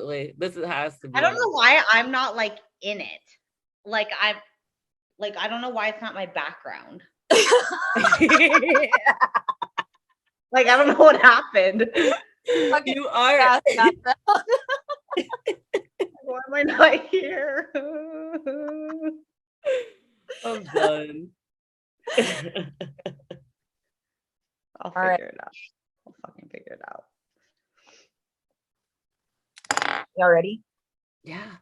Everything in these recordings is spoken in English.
Definitely. Has to be. I don't know why I'm not like in it. Like I don't know why it's not my background. Like I don't know what happened. You are. Why am I not here? I'm done. I'll figure it out. I'll fucking figure it out. Y'all ready? Yeah.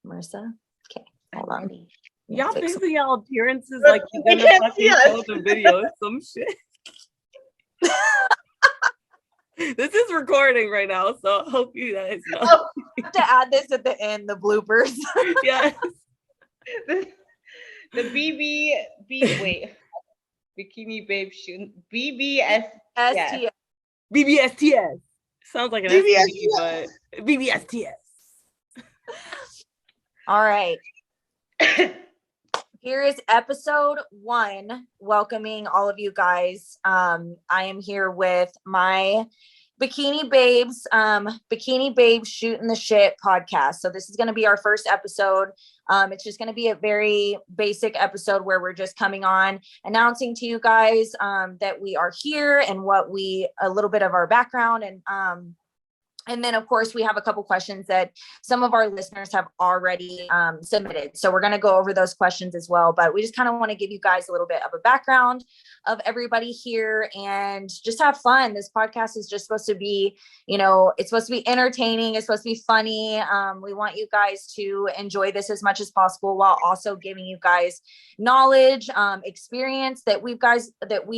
Marissa? Okay. Hold on. Ready. Y'all fixing y'all appearances like you're gonna fucking show the video or some shit. This is recording right now, so I hope you guys know. Oh, I have to add this at the end, the bloopers. Yes. The Bikini Babes shooting BBSTS. BBSTS. Sounds like an STD, but BBSTS. All right. Here is episode 1, welcoming all of you guys. I am here with my Bikini Babes Shooting the Shit podcast. So this is going to be our first episode. It's just going to be a very basic episode where we're just coming on, announcing to you guys that we are here and a little bit of our background. And then, of course, we have a couple questions that some of our listeners have already submitted. So we're going to go over those questions as well. But we just kind of want to give you guys a little bit of a background of everybody here and just have fun. This podcast is just supposed to be, it's supposed to be entertaining. It's supposed to be funny. We want you guys to enjoy this as much as possible while also giving you guys knowledge, experience that we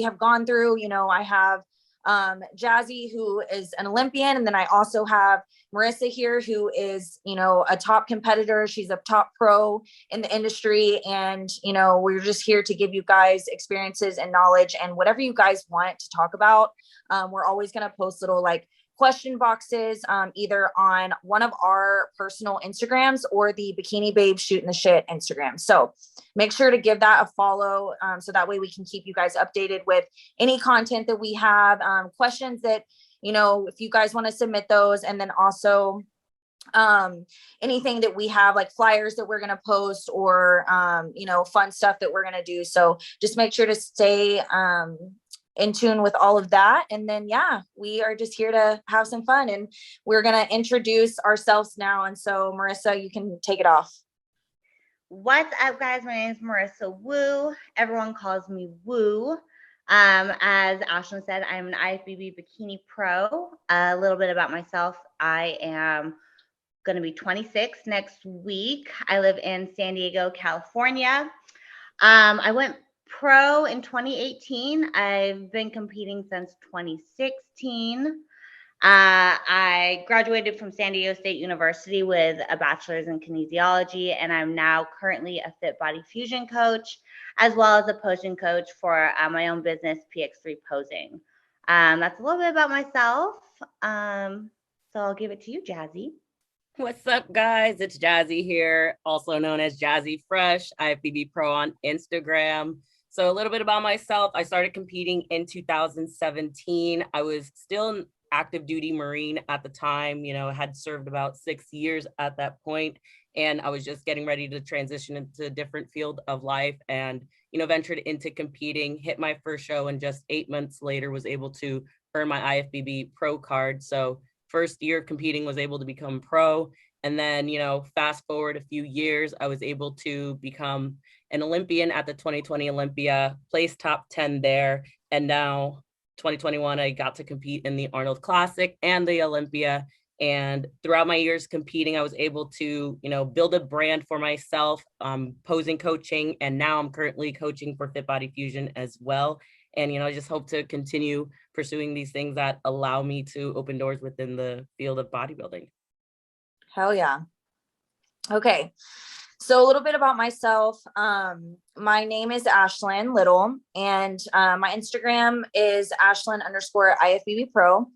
have gone through. I have Jazzy, who is an Olympian. And then I also have Marissa here, who is, a top competitor. She's a top pro in the industry. And, we're just here to give you guys experiences and knowledge and whatever you guys want to talk about. We're always going to post little question boxes, either on one of our personal Instagrams or the Bikini Babes Shooting the Shit Instagram. So make sure to give that a follow. So that way we can keep you guys updated with any content that we have, questions that, if you guys want to submit those. And then also anything that we have, like flyers that we're going to post or, fun stuff that we're going to do. So just make sure to stay, in tune with all of that. And then, we are just here to have some fun, and we're going to introduce ourselves now. And so Marissa, you can take it off. What's up, guys? My name is Marissa Wu. Everyone calls me Wu. As Ashlyn said, I'm an IFBB Bikini Pro. A little bit about myself. I am going to be 26 next week. I live in San Diego, California. I went pro in 2018. I've been competing since 2016. I graduated from San Diego State University with a bachelor's in kinesiology, and I'm now currently a fit body fusion coach, as well as a posing coach for my own business, PX3 Posing. That's a little bit about myself. So I'll give it to you, Jazzy. What's up, guys? It's Jazzy here, also known as Jazzy Fresh, IFBB Pro on Instagram. So a little bit about myself. I started competing in 2017. I was still an active duty Marine at the time, had served about 6 years at that point. And I was just getting ready to transition into a different field of life and, ventured into competing, hit my first show, and just 8 months later was able to earn my IFBB Pro card. So first year competing, was able to become pro. And then, fast forward a few years, I was able to become an Olympian at the 2020 Olympia, placed top 10 there. And now 2021, I got to compete in the Arnold Classic and the Olympia. And throughout my years competing, I was able to, build a brand for myself, posing coaching. And now I'm currently coaching for Fit Body Fusion as well. And, I just hope to continue pursuing these things that allow me to open doors within the field of bodybuilding. Hell yeah. Okay. So a little bit about myself. My name is Ashlyn Little, and my Instagram is Ashlyn_IFBB Pro.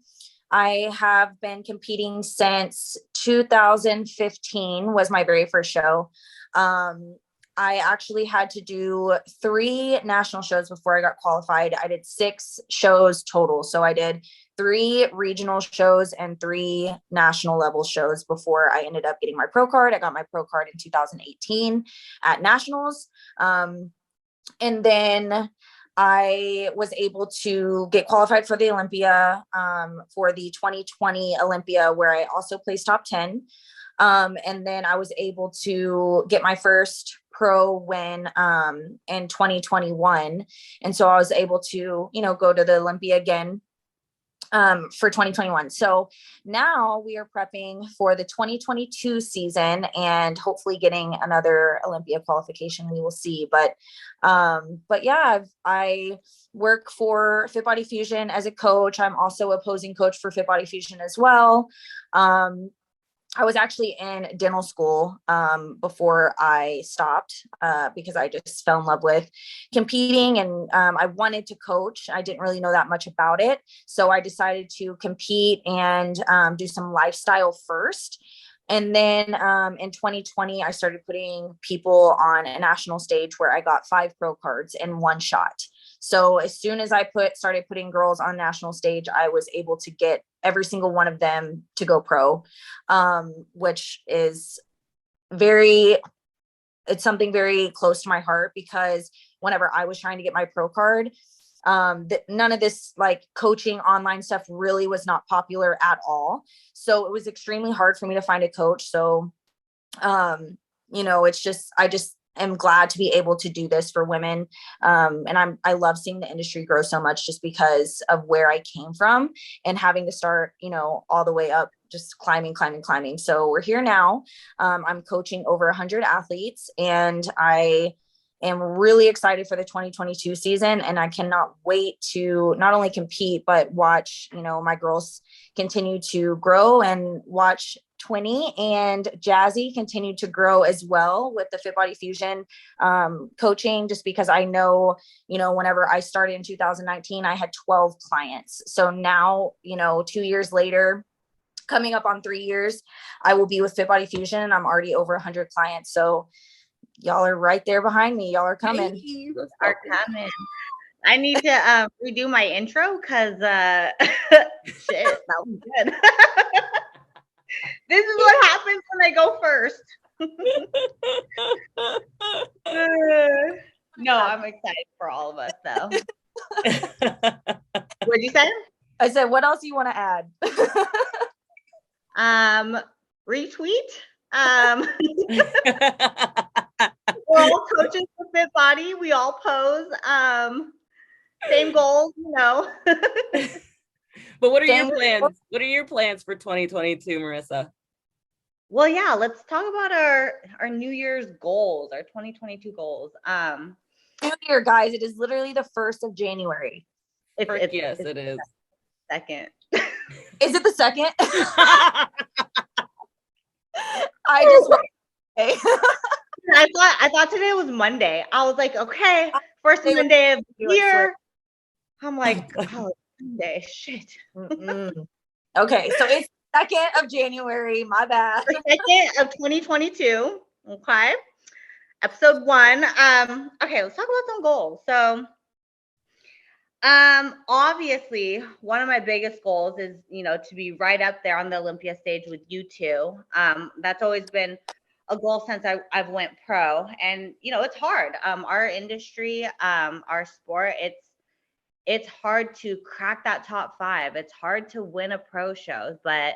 I have been competing since 2015 was my very first show. I actually had to do 3 national shows before I got qualified. I did 6 shows total. So I did 3 regional shows and 3 national level shows before I ended up getting my pro card. I got my pro card in 2018 at nationals. And then I was able to get qualified for the Olympia, for the 2020 Olympia, where I also placed top 10. And then I was able to get my first pro win in 2021. And so I was able to, go to the Olympia again for 2021. So now we are prepping for the 2022 season and hopefully getting another Olympia qualification. We will see. But yeah, I work for Fit Body Fusion as a coach. I'm also a posing coach for Fit Body Fusion as well. I was actually in dental school before I stopped because I just fell in love with competing, and I wanted to coach. I didn't really know that much about it. So I decided to compete and do some lifestyle first. And then in 2020, I started putting people on a national stage where I got 5 pro cards in one shot. So as soon as I started putting girls on national stage, I was able to get every single one of them to go pro, which is it's something very close to my heart, because whenever I was trying to get my pro card, none of this like coaching online stuff really was not popular at all. So it was extremely hard for me to find a coach. So, I just am glad to be able to do this for women. And I love seeing the industry grow so much just because of where I came from and having to start, all the way up, just climbing. So we're here now. I'm coaching over 100 athletes, and I am really excited for the 2022 season. And I cannot wait to not only compete, but watch, my girls continue to grow, and watch Twinny and Jazzy continue to grow as well with the Fit Body Fusion coaching, just because I know, whenever I started in 2019, I had 12 clients. So now, 2 years later, coming up on 3 years, I will be with Fit Body Fusion. I'm already over 100 clients. So y'all are right there behind me. Y'all are coming. Hey, are coming. I need to redo my intro because shit, that was good. This is what happens when I go first. No, I'm excited for all of us, though. What'd you say? I said, what else do you want to add? Retweet. We're all coaches for Fit Body. We all pose. Same goals, But what are your plans? What are your plans for 2022, Marissa? Well, yeah, let's talk about our New Year's goals, our 2022 goals. New Year, guys, it is literally the 1st of January. Yes, it is. Second. Is it the 2nd? I just I thought today was Monday. I was like, okay, first Monday of the year. I'm like, oh, Monday, shit. Okay, so it's 2nd of January. My bad. 2nd of 2022. Okay, episode 1. Okay, let's talk about some goals. So, obviously, one of my biggest goals is, to be right up there on the Olympia stage with you two. That's always been a goal since I've went pro, and it's hard. Our industry, our sport, it's hard to crack that top 5. It's hard to win a pro show, but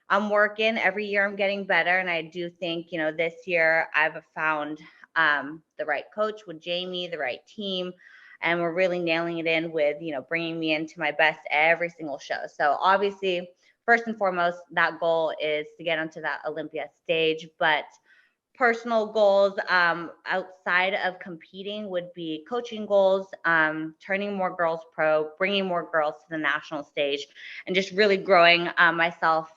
I'm working. Every year I'm getting better, and I do think this year I've found the right coach with Jamie, the right team, and we're really nailing it in with bringing me into my best every single show. So obviously, first and foremost, that goal is to get onto that Olympia stage, but personal goals outside of competing would be coaching goals, turning more girls pro, bringing more girls to the national stage, and just really growing myself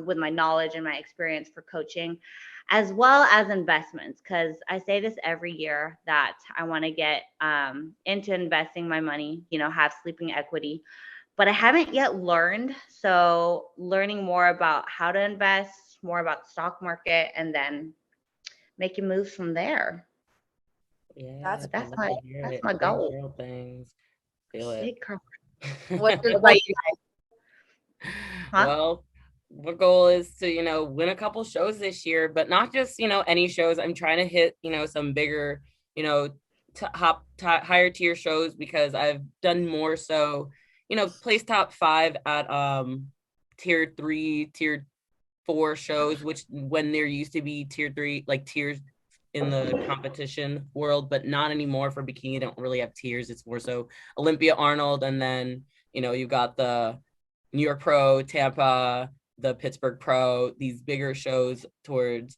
with my knowledge and my experience for coaching, as well as investments. Because I say this every year that I want to get into investing my money, have sleeping equity, but I haven't yet learned. So learning more about how to invest, more about the stock market, and then making moves from there. Yeah, that's my goal. Girl things. Feel it. What about you guys? Huh? Well, the goal is to, win a couple shows this year, but not just, any shows. I'm trying to hit, some bigger, you know, higher tier shows because I've done more so, place top 5 at tier 3, tier 4 shows, which when there used to be tier 3, like tiers in the competition world, but not anymore for bikini. Don't really have tiers. It's more so Olympia, Arnold, and then, you've got the New York Pro, Tampa, the Pittsburgh Pro, these bigger shows towards,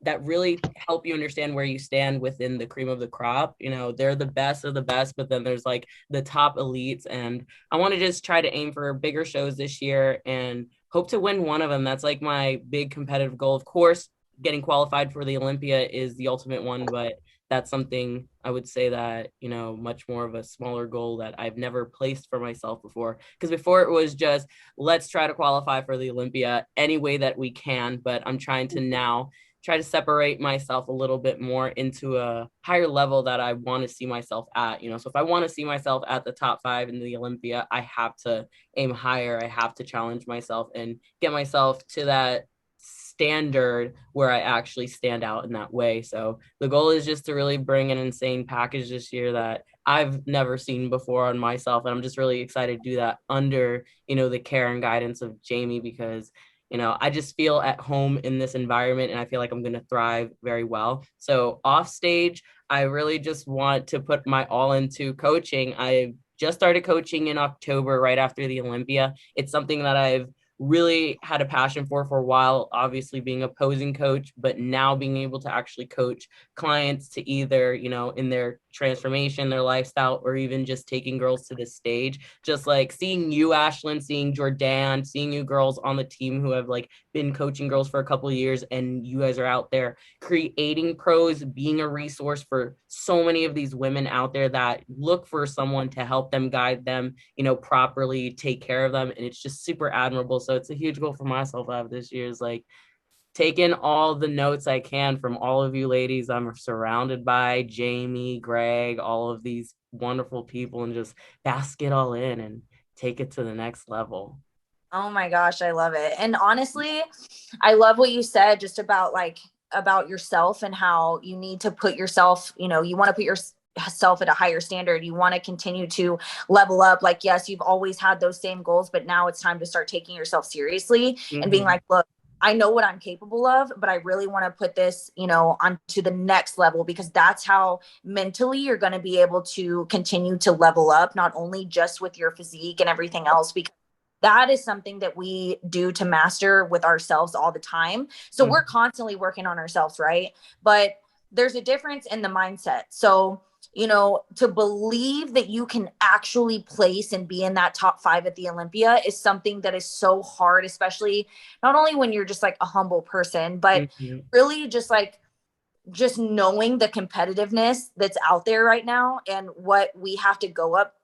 that really help you understand where you stand within the cream of the crop. They're the best of the best, but then there's like the top elites. And I want to just try to aim for bigger shows this year and hope to win one of them. That's like my big competitive goal. Of course, getting qualified for the Olympia is the ultimate one, but that's something I would say that, much more of a smaller goal that I've never placed for myself before. Because before it was just, let's try to qualify for the Olympia any way that we can. But I'm trying to now try to separate myself a little bit more into a higher level that I want to see myself at, so if I want to see myself at the top 5 in the Olympia, I have to aim higher. I have to challenge myself and get myself to that standard where I actually stand out in that way. So the goal is just to really bring an insane package this year that I've never seen before on myself. And I'm just really excited to do that under, the care and guidance of Jamie, because I just feel at home in this environment and I feel like I'm going to thrive very well. So off stage, I really just want to put my all into coaching. I just started coaching in October, right after the Olympia. It's something that I've really had a passion for a while, obviously being a posing coach, but now being able to actually coach clients to either, in their transformation, their lifestyle, or even just taking girls to the stage. Just like seeing you, Ashlyn, seeing Jordan, seeing you girls on the team who have like been coaching girls for a couple of years, and you guys are out there creating pros, being a resource for so many of these women out there that look for someone to help them, guide them, properly take care of them. And it's just super admirable. So it's a huge goal for myself out of this year is like taking all the notes I can from all of you ladies I'm surrounded by, Jamie, Greg, all of these wonderful people, and just bask it all in and take it to the next level. Oh my gosh, I love it. And honestly, I love what you said just about yourself and how you need to put yourself, you want to put yourself at a higher standard. You want to continue to level up. Like, yes, you've always had those same goals, but now it's time to start taking yourself seriously and being like, look, I know what I'm capable of, but I really want to put this, onto the next level, because that's how mentally you're going to be able to continue to level up, not only just with your physique and everything else, because that is something that we do to master with ourselves all the time. So we're constantly working on ourselves, right? But there's a difference in the mindset. So, to believe that you can actually place and be in that top 5 at the Olympia is something that is so hard, especially not only when you're just like a humble person, but really just knowing the competitiveness that's out there right now and what we have to go up,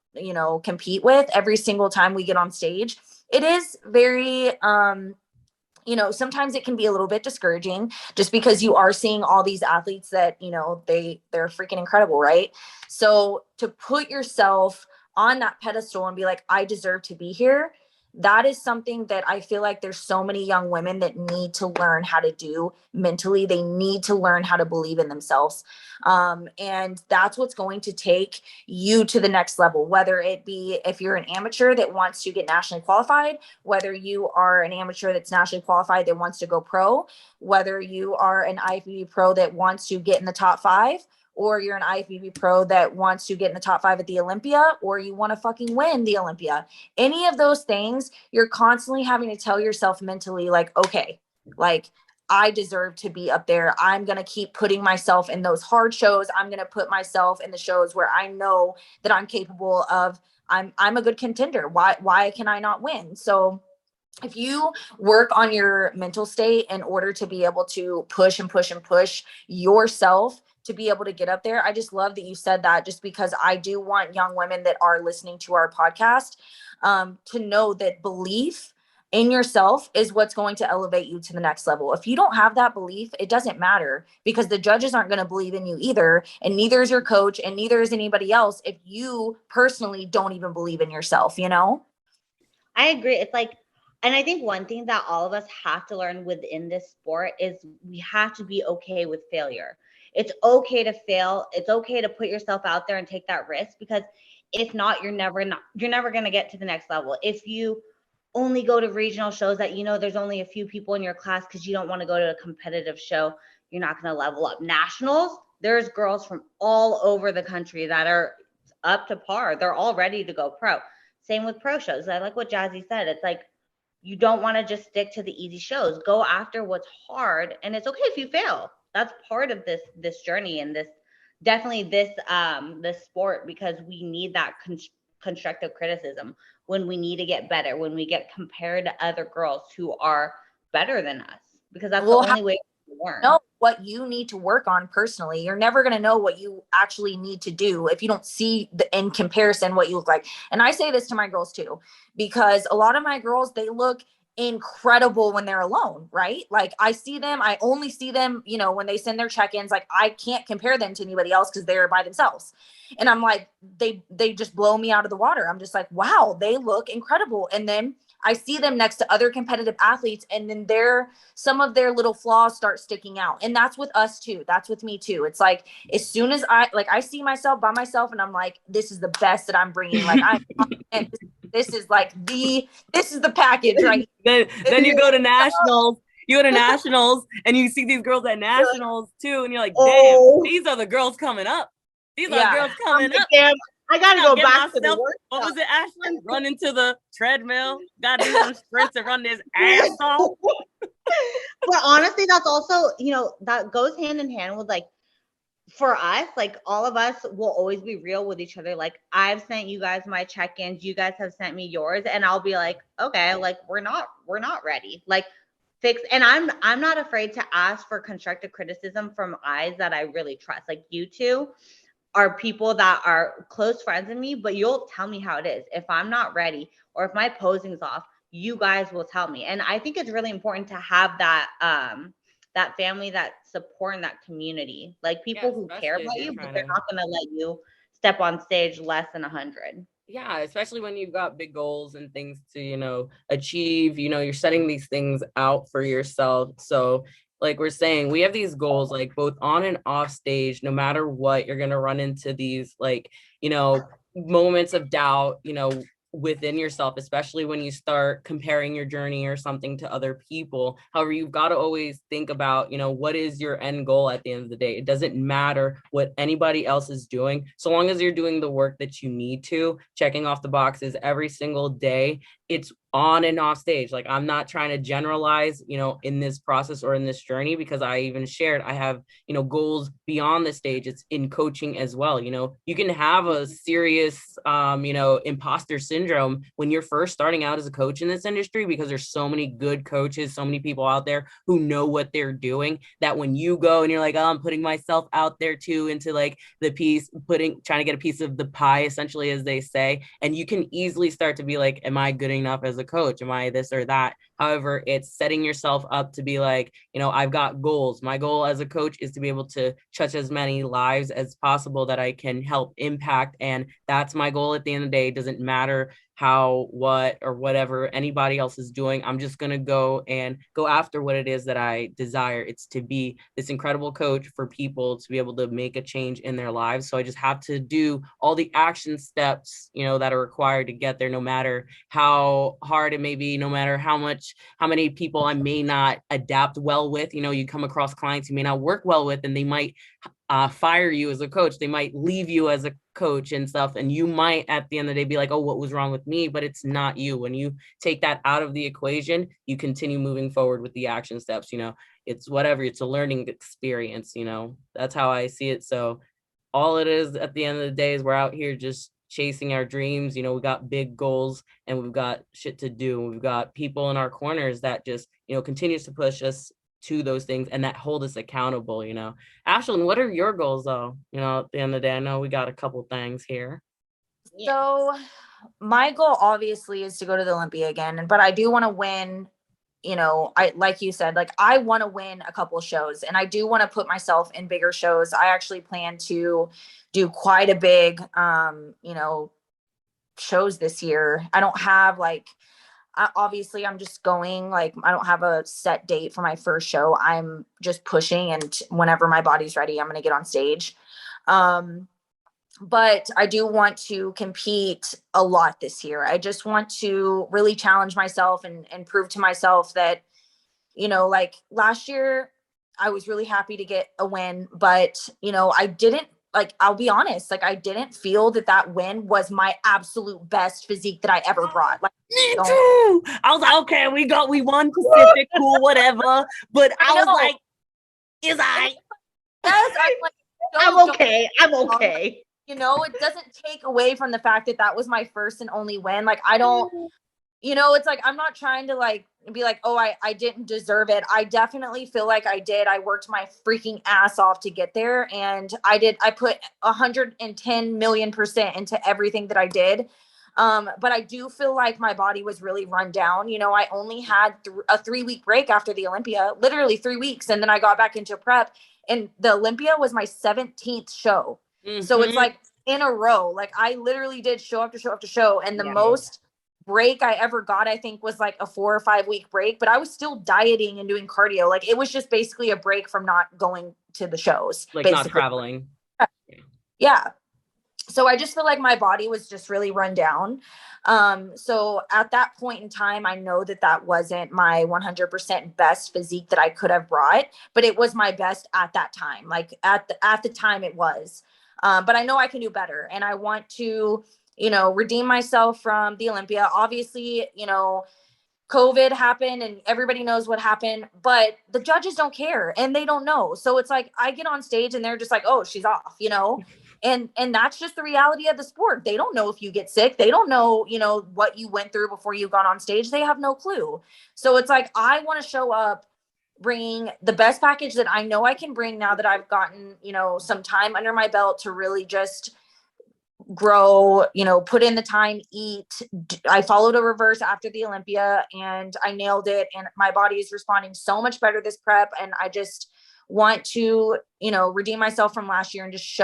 compete with every single time we get on stage. It is very, sometimes it can be a little bit discouraging just because you are seeing all these athletes that, they're freaking incredible, right? So to put yourself on that pedestal and be like, I deserve to be here, that is something that I feel like there's so many young women that need to learn how to do mentally. They need to learn how to believe in themselves. And that's what's going to take you to the next level, whether it be if you're an amateur that wants to get nationally qualified, whether you are an amateur that's nationally qualified that wants to go pro, whether you are an IFBB pro that wants to get in the top 5, or you're an IFBB pro that wants to get in the top 5 at the Olympia, or you want to fucking win the Olympia. Any of those things, you're constantly having to tell yourself mentally, like, okay, like I deserve to be up there. I'm going to keep putting myself in those hard shows. I'm going to put myself in the shows where I know that I'm capable of. I'm a good contender. Why can I not win? So if you work on your mental state in order to be able to push and push and push yourself to be able to get up there. I just love that you said that, just because I do want young women that are listening to our podcast to know that belief in yourself is what's going to elevate you to the next level. If you don't have that belief, it doesn't matter, because the judges aren't going to believe in you either. And neither is your coach, and neither is anybody else if you personally don't even believe in yourself, I agree. It's like, and I think one thing that all of us have to learn within this sport is we have to be okay with failure. It's okay to fail. It's okay to put yourself out there and take that risk, because if not, you're never going to get to the next level. If you only go to regional shows that there's only a few people in your class because you don't want to go to a competitive show, you're not going to level up. Nationals, there's girls from all over the country that are up to par. They're all ready to go pro. Same with pro shows. I like what Jazzy said. It's like, you don't want to just stick to the easy shows. Go after what's hard, and it's okay if you fail. That's part of this journey, and this sport, because we need that constructive criticism when we need to get better, when we get compared to other girls who are better than us, because that's the only way to learn. Know what you need to work on personally. You're never going to know what you actually need to do if you don't see in comparison what you look like. And I say this to my girls too, because a lot of my girls, they look incredible when they're alone, right? Like I see them, I only see them, when they send their check-ins, like I can't compare them to anybody else because they're by themselves. And I'm like, they just blow me out of the water. I'm just like, wow, they look incredible. And then I see them next to other competitive athletes, and then some of their little flaws start sticking out. And that's with us too. That's with me too. It's like, as soon as I see myself by myself, and I'm like, this is the best that I'm bringing. Like and this is the package, right? then you go to nationals. You go to nationals and you see these girls at nationals too, and you're like, damn, these are the girls coming up. These are girls coming up. Damn, I gotta go back to the work. What was it, Ashlyn? Run into the treadmill. Gotta do some sprints and run this ass off. But honestly, that's also, that goes hand in hand with, like, for us, like, all of us will always be real with each other. Like, I've sent you guys my check-ins, you guys have sent me yours, and I'll be like, okay, like, we're not ready. Like, fix. And I'm not afraid to ask for constructive criticism from eyes that I really trust. Like, you two are people that are close friends of me, but you'll tell me how it is. If I'm not ready, or if my posing's off, you guys will tell me. And I think it's really important to have that family, that support, and that community, like people who care about you, but they're not going to let you step on stage less than 100. Yeah, especially when you've got big goals and things to, achieve, you're setting these things out for yourself. So like we're saying, we have these goals, like both on and off stage. No matter what, you're going to run into these, like, moments of doubt, within yourself, especially when you start comparing your journey or something to other people. However, you've got to always think about, what is your end goal at the end of the day. It doesn't matter what anybody else is doing, so long as you're doing the work that you need to, checking off the boxes every single day. It's on and off stage. Like, I'm not trying to generalize, in this process or in this journey, because I even shared, I have, goals beyond the stage. It's in coaching as well. You can have a serious, imposter syndrome when you're first starting out as a coach in this industry, because there's so many good coaches, so many people out there who know what they're doing, that when you go and you're like, oh, I'm putting myself out there too, into like the piece, trying to get a piece of the pie, essentially, as they say, and you can easily start to be like, am I good enough as a coach? Am I this or that? However, it's setting yourself up to be like, I've got goals. My goal as a coach is to be able to touch as many lives as possible that I can help impact. And that's my goal at the end of the day. It doesn't matter how, what, or whatever anybody else is doing. I'm just going to go after what it is that I desire. It's to be this incredible coach for people to be able to make a change in their lives. So I just have to do all the action steps, that are required to get there, no matter how hard it may be, no matter how many people I may not adapt well with. You come across clients you may not work well with, and they might fire you as a coach. They might leave you as a coach and stuff. And you might at the end of the day be like, oh, what was wrong with me? But it's not you. When you take that out of the equation, you continue moving forward with the action steps. It's whatever, it's a learning experience. That's how I see it. So all it is at the end of the day is we're out here just chasing our dreams. We got big goals and we've got shit to do. We've got people in our corners that just, continues to push us to those things and that hold us accountable. Ashlyn, what are your goals though? At the end of the day, I know we got a couple things here. So my goal obviously is to go to the Olympia again, but I do want to win. I, like you said, like I want to win a couple of shows, and I do want to put myself in bigger shows. I actually plan to do quite a big, shows this year. I don't have like obviously I'm just going, like, I don't have a set date for my first show. I'm just pushing, and whenever my body's ready, I'm going to get on stage. But I do want to compete a lot this year. I just want to really challenge myself and prove to myself that, you know, like last year I was really happy to get a win, but, you know, I didn't, like, I'll be honest, like, I didn't feel that win was my absolute best physique that I ever brought. Like, me too. I was like, okay, we won Pacific, cool, whatever. But I was like, is I? Yes, I'm like, I'm okay. I'm okay. You know, it doesn't take away from the fact that was my first and only win. Like, I don't, you know, it's like, I'm not trying to like be like, oh, I didn't deserve it. I definitely feel like I did. I worked my freaking ass off to get there. And I put 110 million% into everything that I did. But I do feel like my body was really run down. You know, I only had a 3-week break after the Olympia, literally 3 weeks. And then I got back into prep, and the Olympia was my 17th show. Mm-hmm. So it's like in a row, like I literally did show after show after show. And the most break I ever got, I think, was like a 4 or 5 week break, but I was still dieting and doing cardio. Like, it was just basically a break from not going to the shows, like basically. Not traveling. Yeah. So I just feel like my body was just really run down. So at that point in time, I know that wasn't my 100% best physique that I could have brought, but it was my best at that time. Like at the time it was. But I know I can do better, and I want to, you know, redeem myself from the Olympia. Obviously, you know, COVID happened and everybody knows what happened, but the judges don't care and they don't know. So it's like, I get on stage and they're just like, oh, she's off, you know? And that's just the reality of the sport. They don't know if you get sick. They don't know, you know, what you went through before you got on stage. They have no clue. So it's like, I want to show up bringing the best package that I know I can bring now that I've gotten, you know, some time under my belt to really just grow, you know, put in the time, eat. I followed a reverse after the Olympia and I nailed it. And my body is responding so much better this prep. And I just want to, you know, redeem myself from last year and just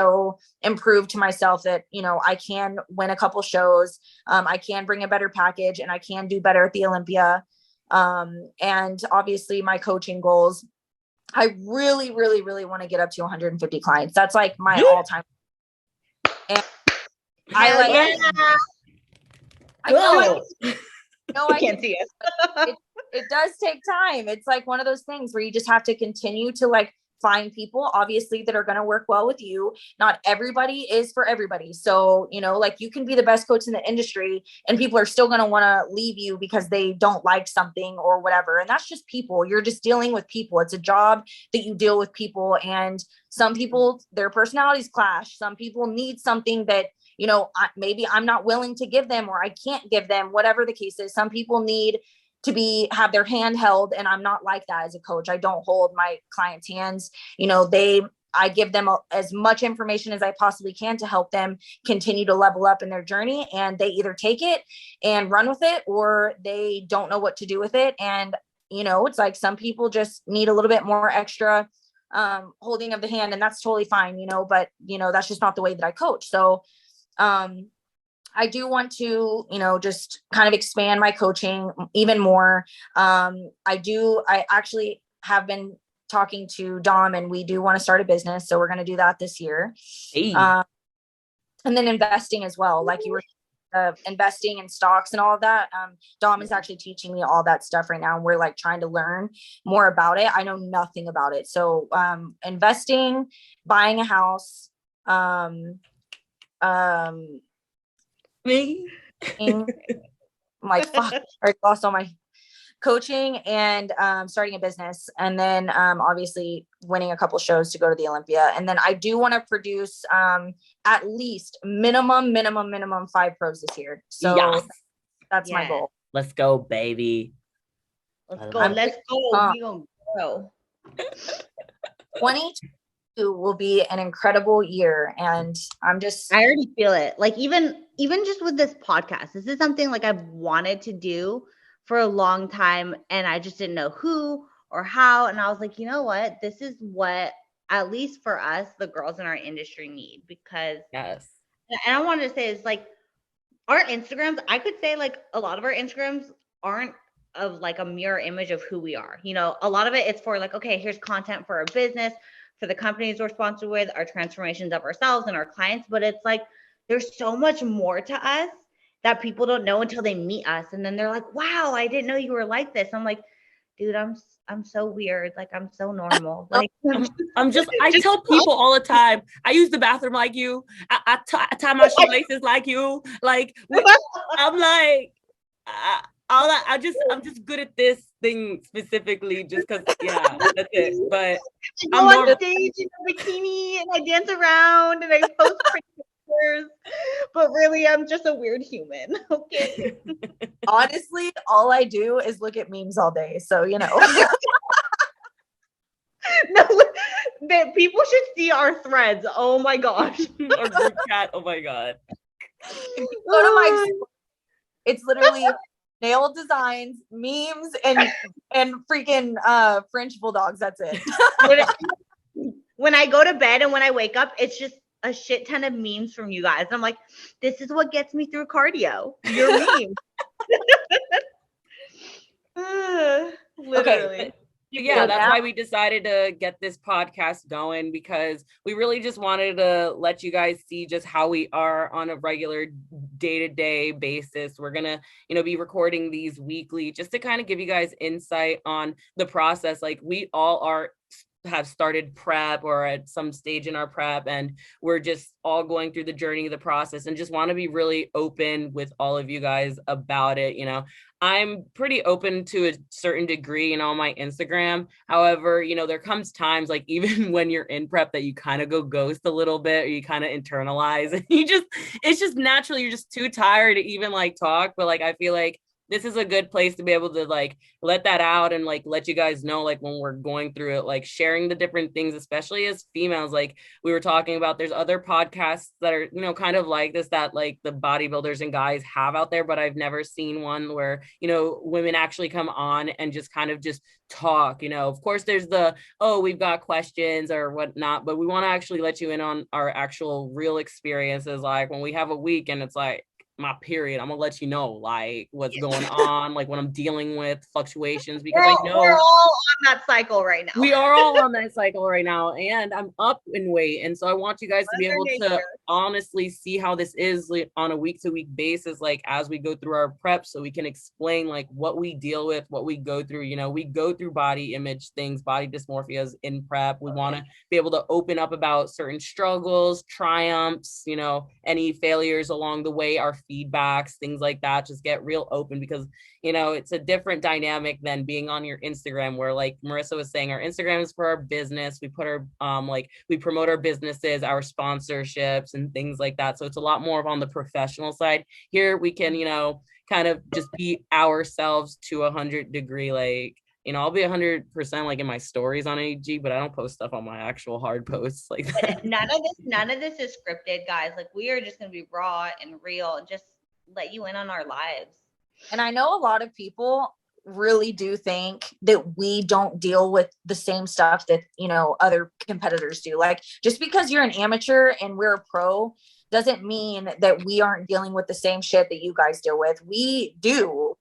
improve to myself that, you know, I can win a couple shows. I can bring a better package and I can do better at the Olympia. And obviously my coaching goals, I really, really, really want to get up to 150 clients. That's like my all-time. And I can't see it. It does take time. It's like one of those things where you just have to continue to like find people, obviously, that are going to work well with you. Not everybody is for everybody. So, you know, like you can be the best coach in the industry and people are still going to want to leave you because they don't like something or whatever. And that's just people. You're just dealing with people. It's a job that you deal with people. And some people, their personalities clash. Some people need something that, you know, maybe I'm not willing to give them, or I can't give them, whatever the case is. Some people need to have their hand held, and I'm not like that as a coach. I don't hold my clients' hands. You know, I give them as much information as I possibly can to help them continue to level up in their journey. And they either take it and run with it, or they don't know what to do with it. And, you know, it's like some people just need a little bit more extra holding of the hand, and that's totally fine, you know, but, you know, that's just not the way that I coach. So, I do want to, you know, just kind of expand my coaching even more. I actually have been talking to Dom, and we do want to start a business. So we're going to do that this year. Hey. And then investing as well. Like you were investing in stocks and all of that. Dom is actually teaching me all that stuff right now. And we're like trying to learn more about it. I know nothing about it. So investing, buying a house, me. I'm like, fuck, I lost all my coaching and starting a business, and then obviously winning a couple shows to go to the Olympia. And then I do want to produce at least minimum 5 pros this year. So yes. That's my goal. Let's go, baby. Let's go. Let's go. We gonna go. 22 will be an incredible year, and I already feel it. Like even just with this podcast, this is something like I've wanted to do for a long time, and I just didn't know who or how. And I was like, you know what? This is what, at least for us, the girls in our industry need. Because yes, and I wanted to say is like our Instagrams, I could say like a lot of our Instagrams aren't of like a mirror image of who we are. You know, a lot of it, it's for like, okay, here's content for our business, for the companies we're sponsored with, our transformations of ourselves and our clients. But it's like, there's so much more to us that people don't know until they meet us. And then they're like, wow, I didn't know you were like this. I'm like, dude, I'm so weird. Like, I'm so normal. Like, I tell people all the time, I use the bathroom like you. I tie my shoelaces like you. Like, I'm like, I'm just good at this thing specifically, just because, yeah, that's it. But I go on stage in a bikini and I dance around and I post pictures, but really, I'm just a weird human. Okay. Honestly, all I do is look at memes all day. So, you know. No, that people should see our threads. Oh my gosh. Our group chat. Oh my God. Go to my, it's literally nail designs, memes, and freaking French bulldogs. That's it. When I go to bed and when I wake up, it's just a shit ton of memes from you guys. I'm like, this is what gets me through cardio. Your memes. Literally. Okay. Yeah, that's why we decided to get this podcast going, because we really just wanted to let you guys see just how we are on a regular day-to-day basis. We're gonna, be recording these weekly just to kind of give you guys insight on the process. Like, we all have started prep or at some stage in our prep, and we're just all going through the journey of the process, and just want to be really open with all of you guys about it. I'm pretty open to a certain degree on my Instagram. However, there comes times, like, even when you're in prep, that you kind of go ghost a little bit, or you kind of internalize, and it's just naturally, you're just too tired to even like talk. But like, I feel like this is a good place to be able to like let that out and like let you guys know, like, when we're going through it, like sharing the different things, especially as females. Like we were talking about, there's other podcasts that are, kind of like this, that like the bodybuilders and guys have out there, but I've never seen one where, women actually come on and just kind of just talk. Of course there's we've got questions or whatnot, but we want to actually let you in on our actual real experiences. Like when we have a week and it's like my period, I'm gonna let you know like what's going on, like when I'm dealing with fluctuations, because I know we're all on that cycle right now. We are all on that cycle right now, and I'm up in weight, and so I want you guys to be able to honestly see how this is like, on a week-to-week basis, like as we go through our prep, so we can explain like what we deal with, what we go through. We go through body image things, body dysmorphias in prep. We want to be able to open up about certain struggles, triumphs, any failures along the way, our feedbacks, things like that. Just get real open, because it's a different dynamic than being on your Instagram, where like Marissa was saying, our Instagram is for our business. We put our we promote our businesses, our sponsorships and things like that. So it's a lot more of on the professional side. Here we can, kind of just be ourselves to 100 degree. Like, I'll be 100% like in my stories on AG, but I don't post stuff on my actual hard posts like that. None of this is scripted, guys. Like, we are just going to be raw and real and just let you in on our lives. And I know a lot of people really do think that we don't deal with the same stuff that, other competitors do. Like, just because you're an amateur and we're a pro doesn't mean that we aren't dealing with the same shit that you guys deal with. We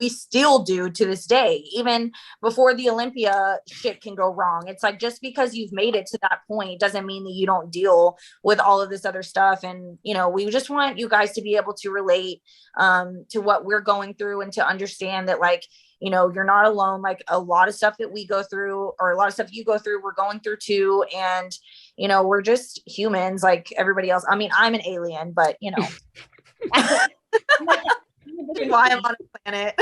still do to this day. Even before the Olympia, shit can go wrong. It's like, just because you've made it to that point doesn't mean that you don't deal with all of this other stuff. And, we just want you guys to be able to relate to what we're going through, and to understand that, like, you're not alone. Like, a lot of stuff that we go through, or a lot of stuff you go through, we're going through too. And, we're just humans like everybody else. I mean, I'm an alien, but why I'm on a planet.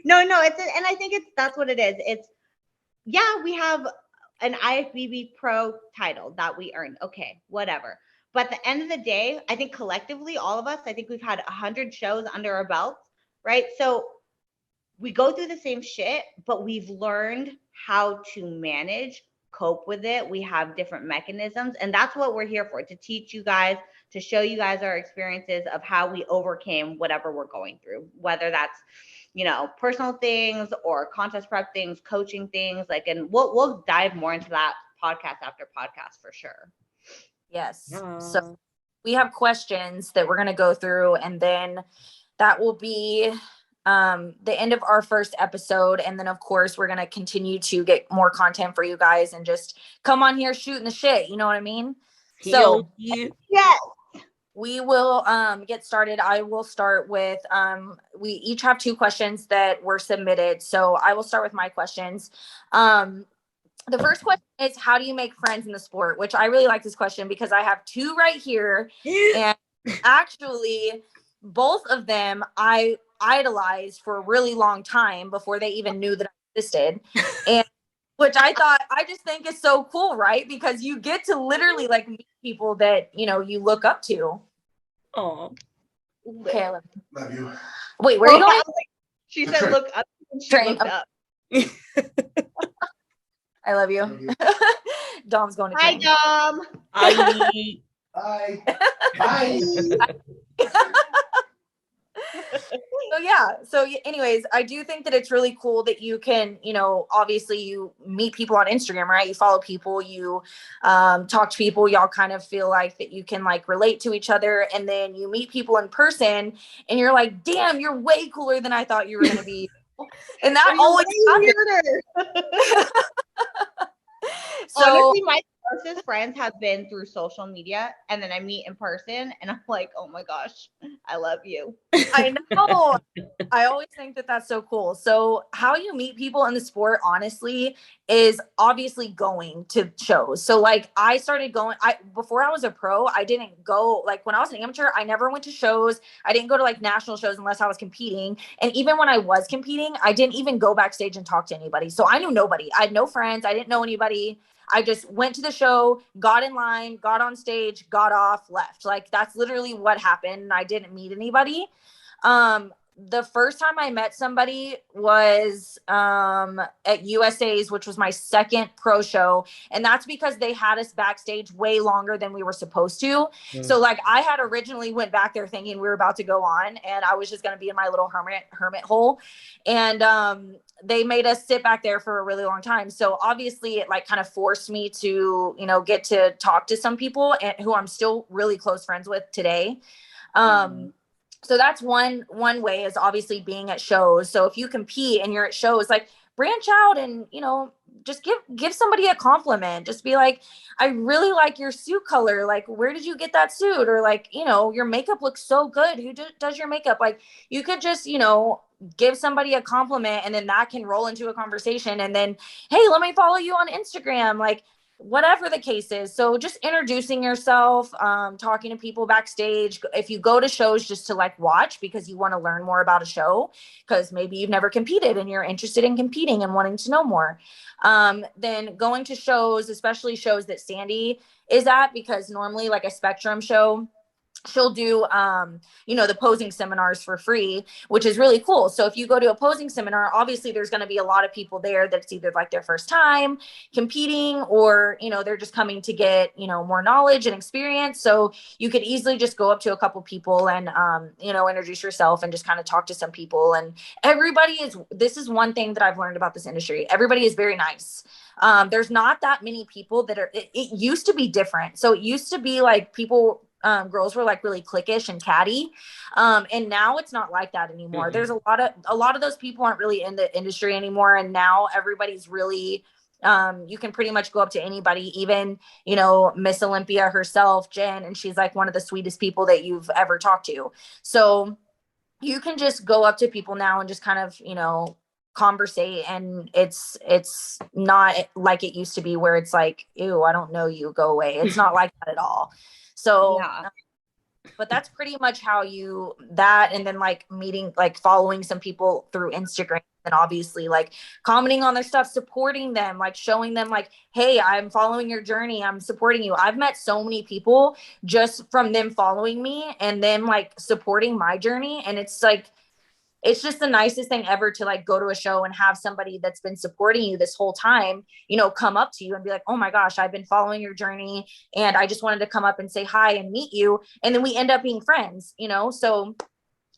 No, and I think that's what it is. It's, we have an IFBB Pro title that we earned. Okay, whatever. But at the end of the day, I think collectively, all of us, I think we've had 100 shows under our belts, right? So we go through the same shit, but we've learned how to manage, cope with it. We have different mechanisms, and that's what we're here for, to teach you guys, to show you guys our experiences of how we overcame whatever we're going through, whether that's, personal things or contest prep things, coaching things, like, and we'll dive more into that podcast after podcast for sure. Yes. So we have questions that we're going to go through, and then that will be the end of our first episode. And then of course we're going to continue to get more content for you guys and just come on here shooting the shit. You know what I mean? So yes, we will get started. I will start with we each have 2 questions that were submitted. So I will start with my questions. The first question is, how do you make friends in the sport? Which I really like this question because I have 2 right here. And actually, both of them I idolized for a really long time before they even knew that I existed. And which I just think is so cool, right? Because you get to literally like meet people that, you know, you look up to. Oh. Okay, love you. Wait, where are you going? She said look up and she looked up. I love you. Dom's going to train. Hi, Dom. Hi. Bye. So yeah. So anyways, I do think that it's really cool that you can, you know, obviously you meet people on Instagram, right? You follow people, you talk to people, y'all kind of feel like that you can like relate to each other. And then you meet people in person and you're like, damn, you're way cooler than I thought you were going to be. And that always happens. So honestly, my closest friends have been through social media, and then I meet in person and I'm like, oh my gosh, I love you. I know. I always think that that's so cool. So how you meet people in the sport, honestly, is obviously going to shows. So like I started going, before I was a pro, I didn't go, like when I was an amateur, I never went to shows. I didn't go to like national shows unless I was competing. And even when I was competing, I didn't even go backstage and talk to anybody. So I knew nobody. I had no friends. I didn't know anybody. I just went to the show, got in line, got on stage, got off, left. Like that's literally what happened. I didn't meet anybody. The first time I met somebody was at USA's, which was my second pro show. And that's because they had us backstage way longer than we were supposed to. So like I had originally went back there thinking we were about to go on and I was just going to be in my little hermit hole. And they made us sit back there for a really long time. So obviously it like kind of forced me to, you know, get to talk to some people and who I'm still really close friends with today. So that's one way is obviously being at shows. So if you compete and you're at shows, like branch out and, you know, just give somebody a compliment. Just be like, I really like your suit color. Like, where did you get that suit? Or like, you know, your makeup looks so good. Who does your makeup? Like you could just, you know, give somebody a compliment and then that can roll into a conversation. And then, hey, let me follow you on Instagram. Like, whatever the case is. So just introducing yourself, talking to people backstage. If you go to shows just to like watch because you want to learn more about a show, because maybe you've never competed and you're interested in competing and wanting to know more. Then going to shows, especially shows that Sandy is at, because normally like a Spectrum show, she'll do, you know, the posing seminars for free, which is really cool. So if you go to a posing seminar, obviously there's going to be a lot of people there that's either like their first time competing or, you know, they're just coming to get, you know, more knowledge and experience. So you could easily just go up to a couple people and, you know, introduce yourself and just kind of talk to some people. And this is one thing that I've learned about this industry. Everybody is very nice. There's not that many people that are, it used to be different. So it used to be like people, girls were like really cliquish and catty. And now it's not like that anymore. There's a lot of those people aren't really in the industry anymore. And now everybody's really, you can pretty much go up to anybody, even, you know, Miss Olympia herself, Jen, and she's like one of the sweetest people that you've ever talked to. So you can just go up to people now and just kind of, you know, conversate, and it's not like it used to be where it's like, ew, I don't know you, go away. It's not like that at all. So yeah. But that's pretty much how and then like meeting, like following some people through Instagram, and obviously like commenting on their stuff, supporting them, like showing them like, hey, I'm following your journey, I'm supporting you. I've met so many people just from them following me and them like supporting my journey. And it's like, it's just the nicest thing ever to like go to a show and have somebody that's been supporting you this whole time, you know, come up to you and be like, oh my gosh, I've been following your journey and I just wanted to come up and say hi and meet you. And then we end up being friends, you know? So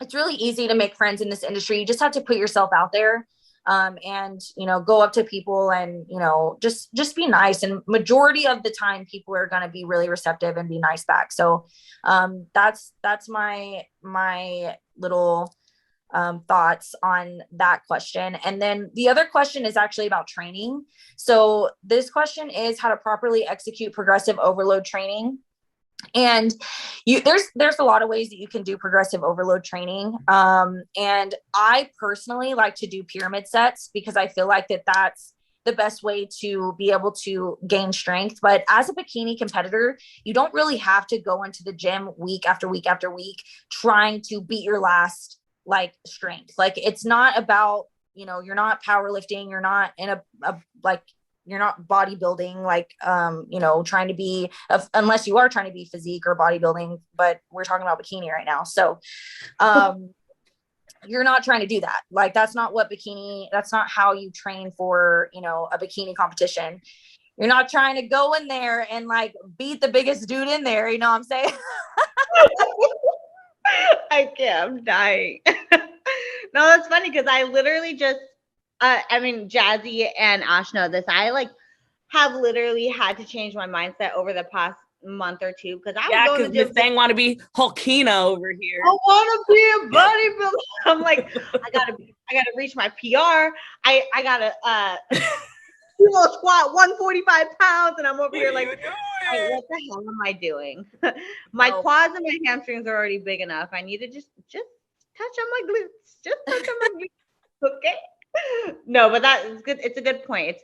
it's really easy to make friends in this industry. You just have to put yourself out there, and, you know, go up to people and, you know, just be nice. And majority of the time people are going to be really receptive and be nice back. So, that's my little thoughts on that question. And then the other question is actually about training. So this question is how to properly execute progressive overload training. And there's a lot of ways that you can do progressive overload training. And I personally like to do pyramid sets because I feel like that's the best way to be able to gain strength. But as a bikini competitor, you don't really have to go into the gym week after week after week trying to beat your last like strength. Like it's not about, you're not powerlifting, you're not in a like you're not bodybuilding, like, trying to be, unless you are trying to be physique or bodybuilding, but we're talking about bikini right now. So, you're not trying to do that. Like, that's not how you train for, a bikini competition. You're not trying to go in there and like beat the biggest dude in there. You know what I'm saying? I can't, I'm dying. No, that's funny because I literally just, Jazzy and Ash know this. I like have literally had to change my mindset over the past month or two because I was going to Miss Thang want to be Hulkina over here. I want to be a bodybuilder. I'm like, I gotta reach my PR. I gotta squat 145 pounds, and I'm over here like, what the hell am I doing? My quads and my hamstrings are already big enough. I need to just touch on my glutes. Just touch on my glutes. Okay. No, but that is good. It's a good point.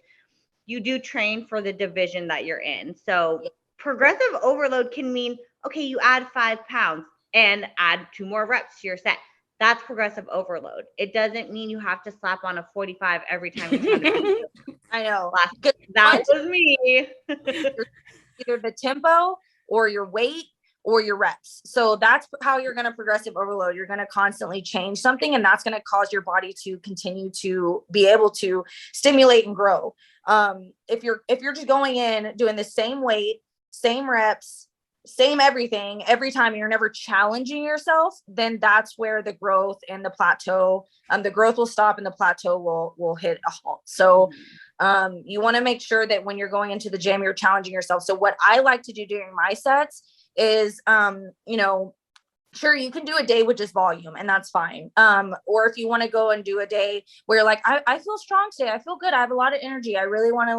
You do train for the division that you're in. So progressive overload can mean, okay, you add 5 pounds and add 2 more reps to your set. That's progressive overload. It doesn't mean you have to slap on a 45 every time you try to I know. That was me. Either the tempo or your weight or your reps. So that's how you're going to progressive overload. You're going to constantly change something, and that's going to cause your body to continue to be able to stimulate and grow. If you're just going in doing the same weight, same reps, same everything every time, you're never challenging yourself, then that's where the growth and the plateau, the growth will stop and the plateau will hit a halt. So you want to make sure that when you're going into the gym, you're challenging yourself. So what I like to do during my sets is, sure, you can do a day with just volume and that's fine. Or if you want to go and do a day where you're like, I feel strong today. I feel good. I have a lot of energy. I really want to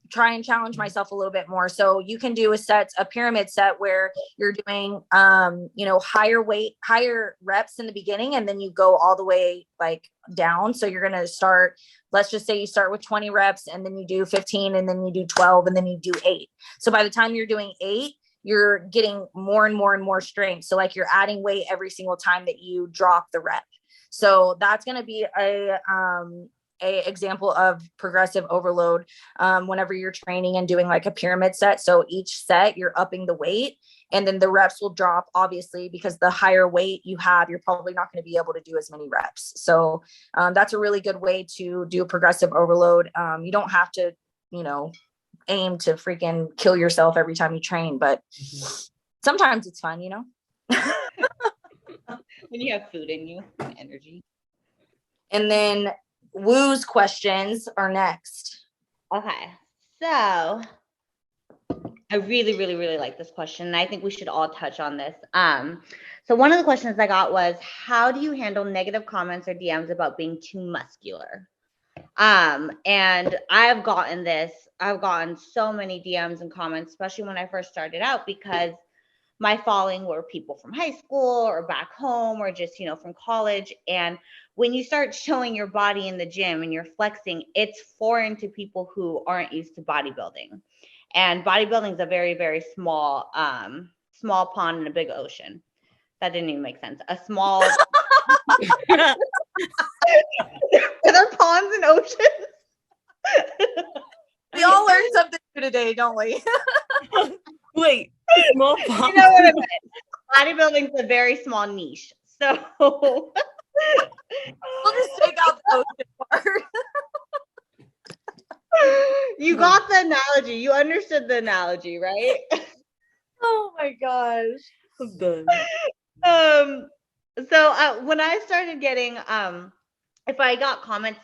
try and challenge myself a little bit more. So you can do a pyramid set where you're doing, higher weight, higher reps in the beginning, and then you go all the way like down. So you're going to start, let's just say you start with 20 reps and then you do 15 and then you do 12 and then you do 8. So by the time you're doing 8, you're getting more and more and more strength. So like you're adding weight every single time that you drop the rep. So that's going to be a example of progressive overload whenever you're training and doing like a pyramid set. So each set you're upping the weight, and then the reps will drop, obviously, because the higher weight you have, you're probably not going to be able to do as many reps. So that's a really good way to do progressive overload. You don't have to, aim to freaking kill yourself every time you train, but sometimes it's fun, when you have food in you, energy. And then Woo's questions are next. Okay, so I really, really, really like this question, and I think we should all touch on this. So one of the questions I got was, how do you handle negative comments or DMs about being too muscular? And I've gotten so many DMs and comments, especially when I first started out, because my following were people from high school or back home or just, from college. And when you start showing your body in the gym and you're flexing, it's foreign to people who aren't used to bodybuilding. And bodybuilding is a very, very small pond in a big ocean. That didn't even make sense. A small are there ponds and oceans? We all learned something new today, don't we? Wait, small pond. You know what I meant? Bodybuilding is a very small niche. So we'll just take out the ocean part. You got the analogy. You understood the analogy, right? Oh my gosh. I'm done. So when I started getting, if I got comments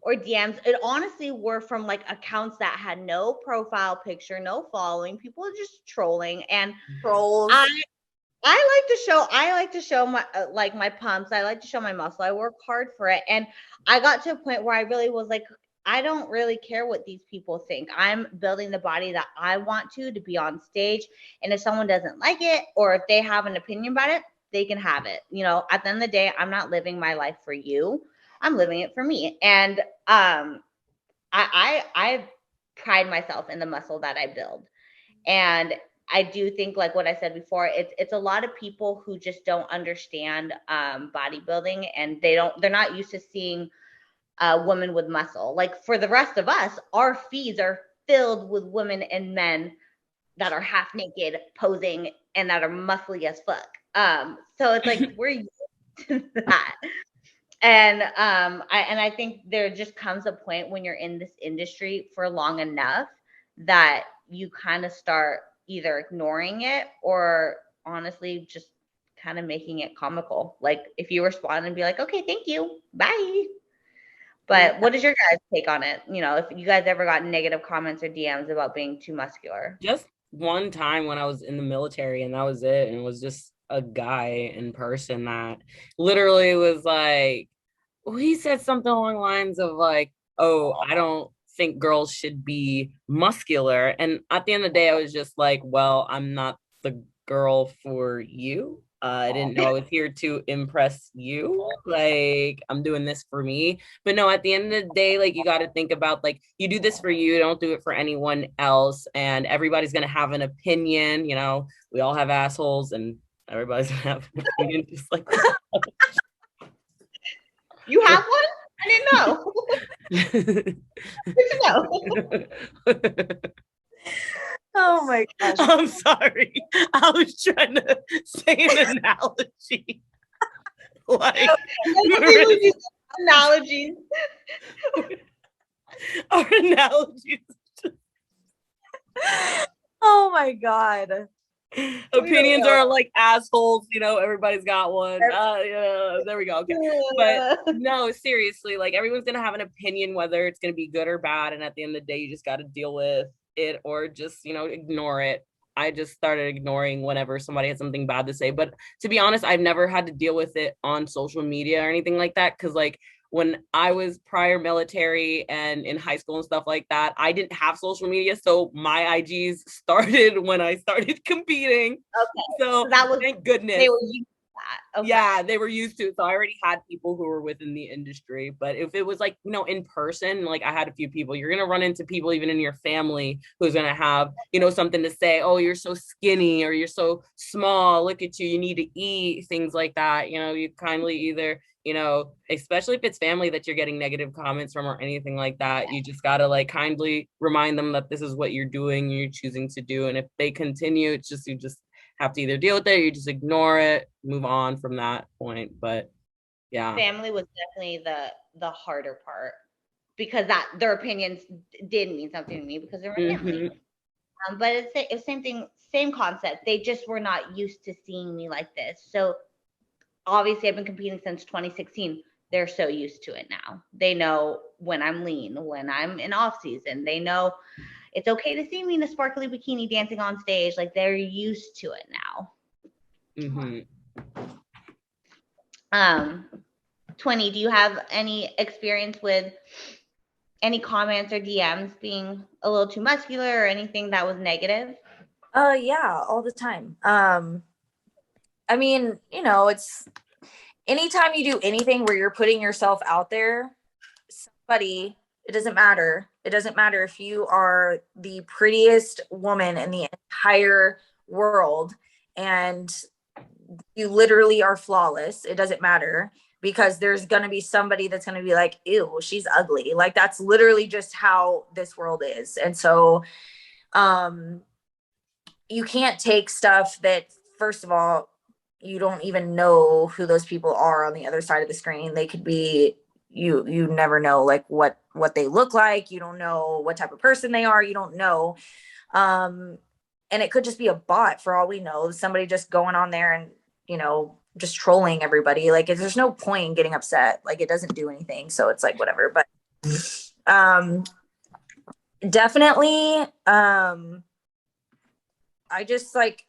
or DMs, it honestly were from like accounts that had no profile picture, no following. People are just trolling, and Trolls. I like to show my like my pumps. I like to show my muscle. I work hard for it. And I got to a point where I really was like, I don't really care what these people think. I'm building the body that I want to be on stage. And if someone doesn't like it, or if they have an opinion about it, they can have it. You know, at the end of the day, I'm not living my life for you. I'm living it for me. And I pride myself in the muscle that I build. And I do think, like what I said before, it's a lot of people who just don't understand bodybuilding, and they're not used to seeing a woman with muscle. Like for the rest of us, our feeds are filled with women and men that are half naked posing and that are muscly as fuck. So it's like we're used to that. And I think there just comes a point when you're in this industry for long enough that you kind of start either ignoring it or honestly just kind of making it comical. Like if you respond and be like, okay, thank you, bye. But what is your guys' take on it? You know, if you guys ever got negative comments or DMs about being too muscular? Just one time when I was in the military, and that was it. And it was just a guy in person that literally was like, he said something along the lines of like, oh, I don't think girls should be muscular. And at the end of the day, I was just like, well, I'm not the girl for you. I didn't know I was here to impress you. Like, I'm doing this for me. But no, at the end of the day, like, you got to think about, like, you do this for you. Don't do it for anyone else. And everybody's going to have an opinion. You know, we all have assholes, and everybody's going to have an opinion just like You have one? I didn't know. Good to know. Oh my gosh. I'm sorry. I was trying to say an analogy. Like, analogies. Our analogies. Oh my God. Opinions are like assholes, you know, everybody's got one. Yeah, there we go. Okay. But no, seriously, like everyone's gonna have an opinion, whether it's gonna be good or bad. And at the end of the day, you just gotta deal with it or just, you know, ignore it. I just started ignoring whenever somebody had something bad to say. But to be honest, I've never had to deal with it on social media or anything like that. Cause like when I was prior military and in high school and stuff like that, I didn't have social media. So my IGs started when I started competing. Okay. So that was, thank goodness. They were used to that. Okay. Yeah, they were used to it. So I already had people who were within the industry. But if it was like, you know, in person, like I had a few people, you're going to run into people even in your family who's going to have, you know, something to say. Oh, you're so skinny or you're so small. Look at you. You need to eat, things like that. You know, you kindly either, you know, especially if it's family that you're getting negative comments from or anything like that, you just got to like kindly remind them that this is what you're doing, you're choosing to do. And if they continue, it's just, you just have to either deal with it, or you just ignore it, move on from that point. But yeah. Family was definitely the harder part because that their opinions did mean something to me because they were family. But it's same thing, same concept. They just were not used to seeing me like this. So obviously I've been competing since 2016. They're so used to it now. They know when I'm lean, when I'm in off season. They know it's okay to see me in a sparkly bikini dancing on stage. Like they're used to it now. 20, do you have any experience with any comments or DMs being a little too muscular or anything that was negative? Yeah, all the time. I mean, you know, it's anytime you do anything where you're putting yourself out there, somebody, it doesn't matter. It doesn't matter if you are the prettiest woman in the entire world and you literally are flawless. It doesn't matter because there's going to be somebody that's going to be like, ew, she's ugly. Like that's literally just how this world is. And so, you can't take stuff that, first of all, you don't even know who those people are on the other side of the screen. They could be, you never know like what they look like. You don't know what type of person they are. You don't know. And it could just be a bot for all we know, somebody just going on there and, you know, just trolling everybody. Like there's no point in getting upset. Like it doesn't do anything. So it's like, whatever, but, definitely, I just like,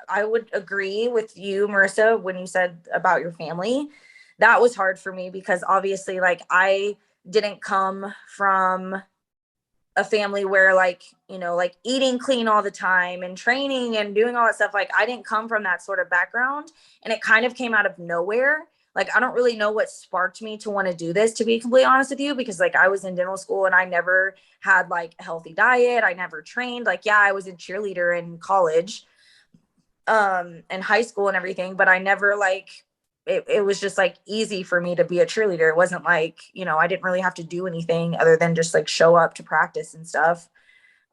I would agree with you, Marissa, when you said about your family. That was hard for me because obviously, like, I didn't come from a family where, like, you know, like eating clean all the time and training and doing all that stuff. Like, I didn't come from that sort of background, and it kind of came out of nowhere. Like, I don't really know what sparked me to want to do this, to be completely honest with you, because like I was in dental school and I never had like a healthy diet. I never trained. Like, yeah, I was a cheerleader in college, and high school and everything, but I never like, it was just like easy for me to be a cheerleader. It wasn't like, you know, I didn't really have to do anything other than just like show up to practice and stuff.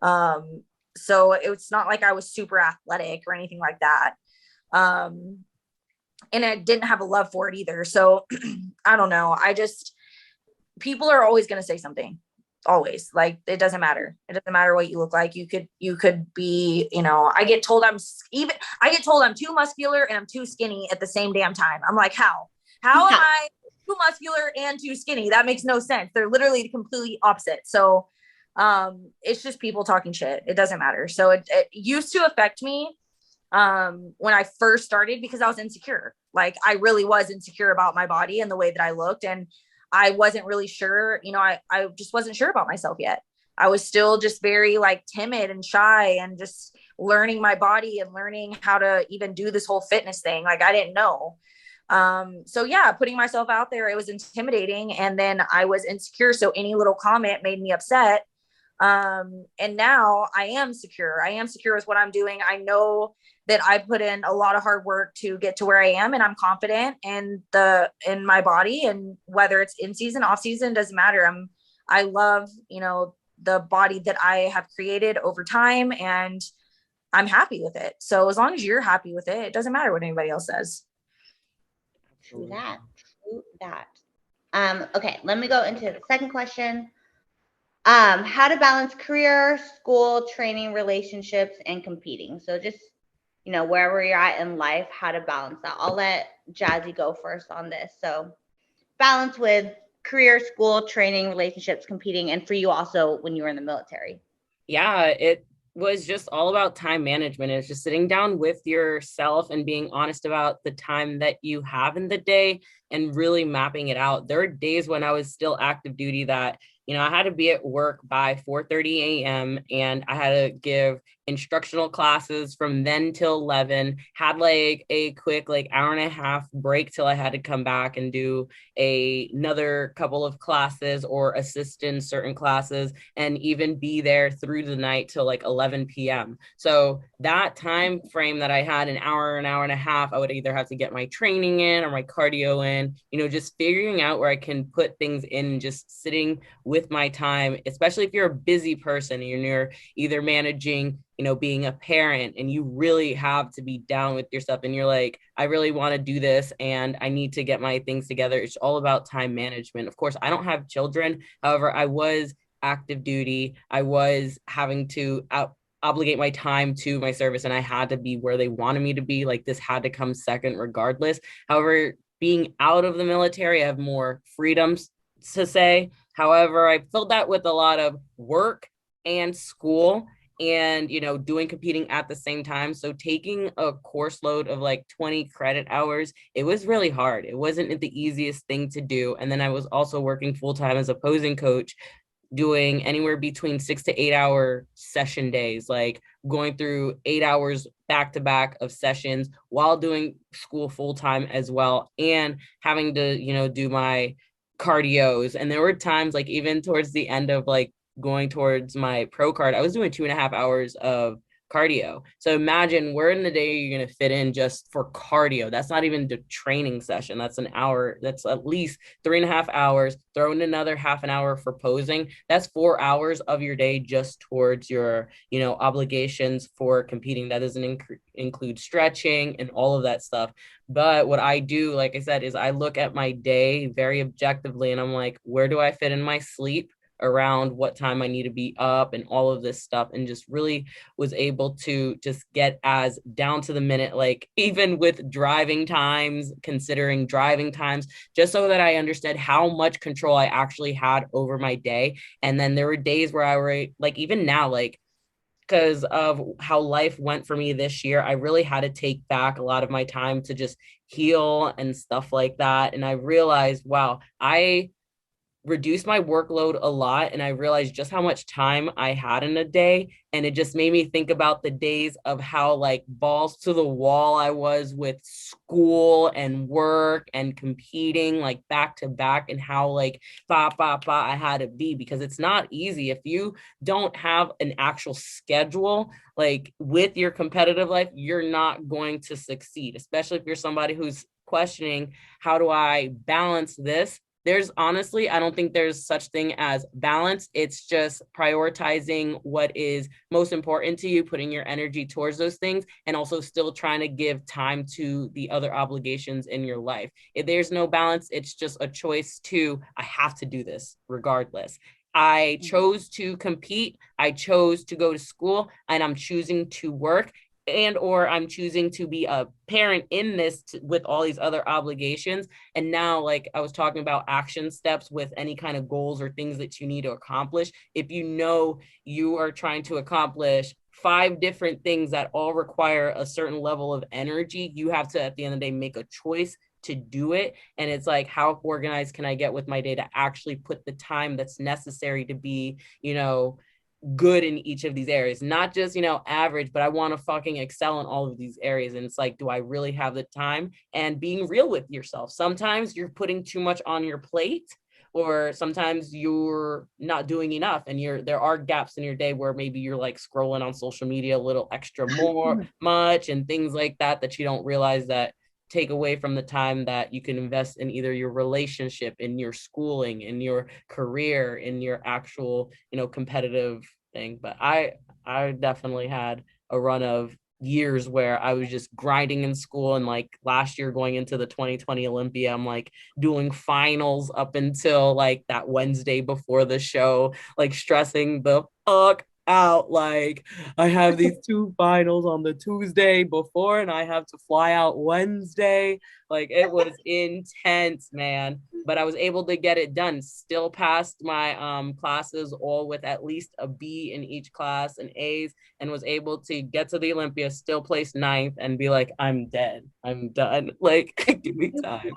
So it's not like I was super athletic or anything like that. And I didn't have a love for it either. So I don't know. People are always going to say something. Always. Like, it doesn't matter. It doesn't matter what you look like. You could be, you know, I get told I'm too muscular and I'm too skinny at the same damn time. I'm like, how am I too muscular and too skinny? That makes no sense. They're literally completely opposite. So, it's just people talking shit. It doesn't matter. So it used to affect me, when I first started, because I was insecure. Like, I really was insecure about my body and the way that I looked. And I wasn't really sure, you know, I just wasn't sure about myself yet. I was still just very like timid and shy and just learning my body and learning how to even do this whole fitness thing. Like, I didn't know. So yeah, putting myself out there, it was intimidating. And then I was insecure. So any little comment made me upset. And now I am secure. I am secure with what I'm doing. I know that I put in a lot of hard work to get to where I am, and I'm confident in my body, and whether it's in season, off season, doesn't matter. I love, you know, the body that I have created over time, and I'm happy with it. So as long as you're happy with it, it doesn't matter what anybody else says. True that. True that. Okay, let me go into the second question. How to balance career, school, training, relationships, and competing. So just, you know, wherever you're at in life, how to balance that. I'll let Jazzy go first on this. So balance with career, school, training, relationships, competing, and for you also when you were in the military. Yeah, it was just all about time management. It's just sitting down with yourself and being honest about the time that you have in the day and really mapping it out. There were days when I was still active duty that, you know, I had to be at work by 4:30 a.m. and I had to give instructional classes from then till 11, had like a quick like hour and a half break till I had to come back and do another couple of classes or assist in certain classes, and even be there through the night till like 11 p.m. So that time frame that I had, an hour and a half, I would either have to get my training in or my cardio in, you know, just figuring out where I can put things in, just sitting with my time, especially if you're a busy person and you're either managing, you know, being a parent, and you really have to be down with yourself and you're like, I really want to do this and I need to get my things together. It's all about time management. Of course, I don't have children. However, I was active duty. I was having to obligate my time to my service, and I had to be where they wanted me to be. Like, this had to come second regardless. However, being out of the military, I have more freedoms to say. However, I filled that with a lot of work and school, and, you know, doing competing at the same time. So taking a course load of like 20 credit hours, it was really hard. It wasn't the easiest thing to do. And then I was also working full-time as a posing coach, doing anywhere between 6 to 8 hour session days, like going through 8 hours back to back of sessions while doing school full-time as well, and having to, you know, do my cardios. And there were times, like even towards the end of like going towards my pro card, I was doing 2.5 hours of cardio. So imagine where in the day you're going to fit in just for cardio. That's not even the training session. That's an hour. That's at least 3.5 hours. Throw in another half an hour for posing. That's 4 hours of your day just towards your, you know, obligations for competing. That doesn't include stretching and all of that stuff. But what I do, like I said, is I look at my day very objectively, and I'm like, where do I fit in my sleep around what time I need to be up and all of this stuff, and just really was able to just get as down to the minute, like even with driving times, considering driving times, just so that I understood how much control I actually had over my day. And then there were days where I were like, even now, like because of how life went for me this year, I really had to take back a lot of my time to just heal and stuff like that. And I realized, wow, I reduced my workload a lot, and I realized just how much time I had in a day. And it just made me think about the days of how like balls to the wall I was with school and work and competing like back to back, and how like I had to be, because it's not easy if you don't have an actual schedule like with your competitive life. You're not going to succeed, especially if you're somebody who's questioning, how do I balance this? There's honestly, I don't think there's such thing as balance. It's just prioritizing what is most important to you, putting your energy towards those things, and also still trying to give time to the other obligations in your life. If there's no balance, it's just a choice to, I have to do this regardless. I chose to compete. I chose to go to school, and I'm choosing to work, and or I'm choosing to be a parent in this with all these other obligations. And now, like I was talking about action steps with any kind of goals or things that you need to accomplish. If you know you are trying to accomplish 5 different things that all require a certain level of energy, you have to, at the end of the day, make a choice to do it. And it's like, how organized can I get with my day to actually put the time that's necessary to be, good in each of these areas, not just, average, but I want to fucking excel in all of these areas. And it's like, do I really have the time? And being real with yourself. Sometimes you're putting too much on your plate, or sometimes you're not doing enough, and there are gaps in your day where maybe you're like scrolling on social media a little extra much, and things like that you don't realize that take away from the time that you can invest in either your relationship, in your schooling, in your career, in your actual, competitive thing. But I definitely had a run of years where I was just grinding in school, and like last year going into the 2020 Olympia, I'm like doing finals up until like that Wednesday before the show, like stressing the fuck out. Like, I have these 2 finals on the Tuesday before, and I have to fly out Wednesday. Like, it was intense, man. But I was able to get it done. Still passed my classes all with at least a B in each class and A's, and was able to get to the Olympia, still place 9th, and be like, I'm dead. I'm done. Like, give me time.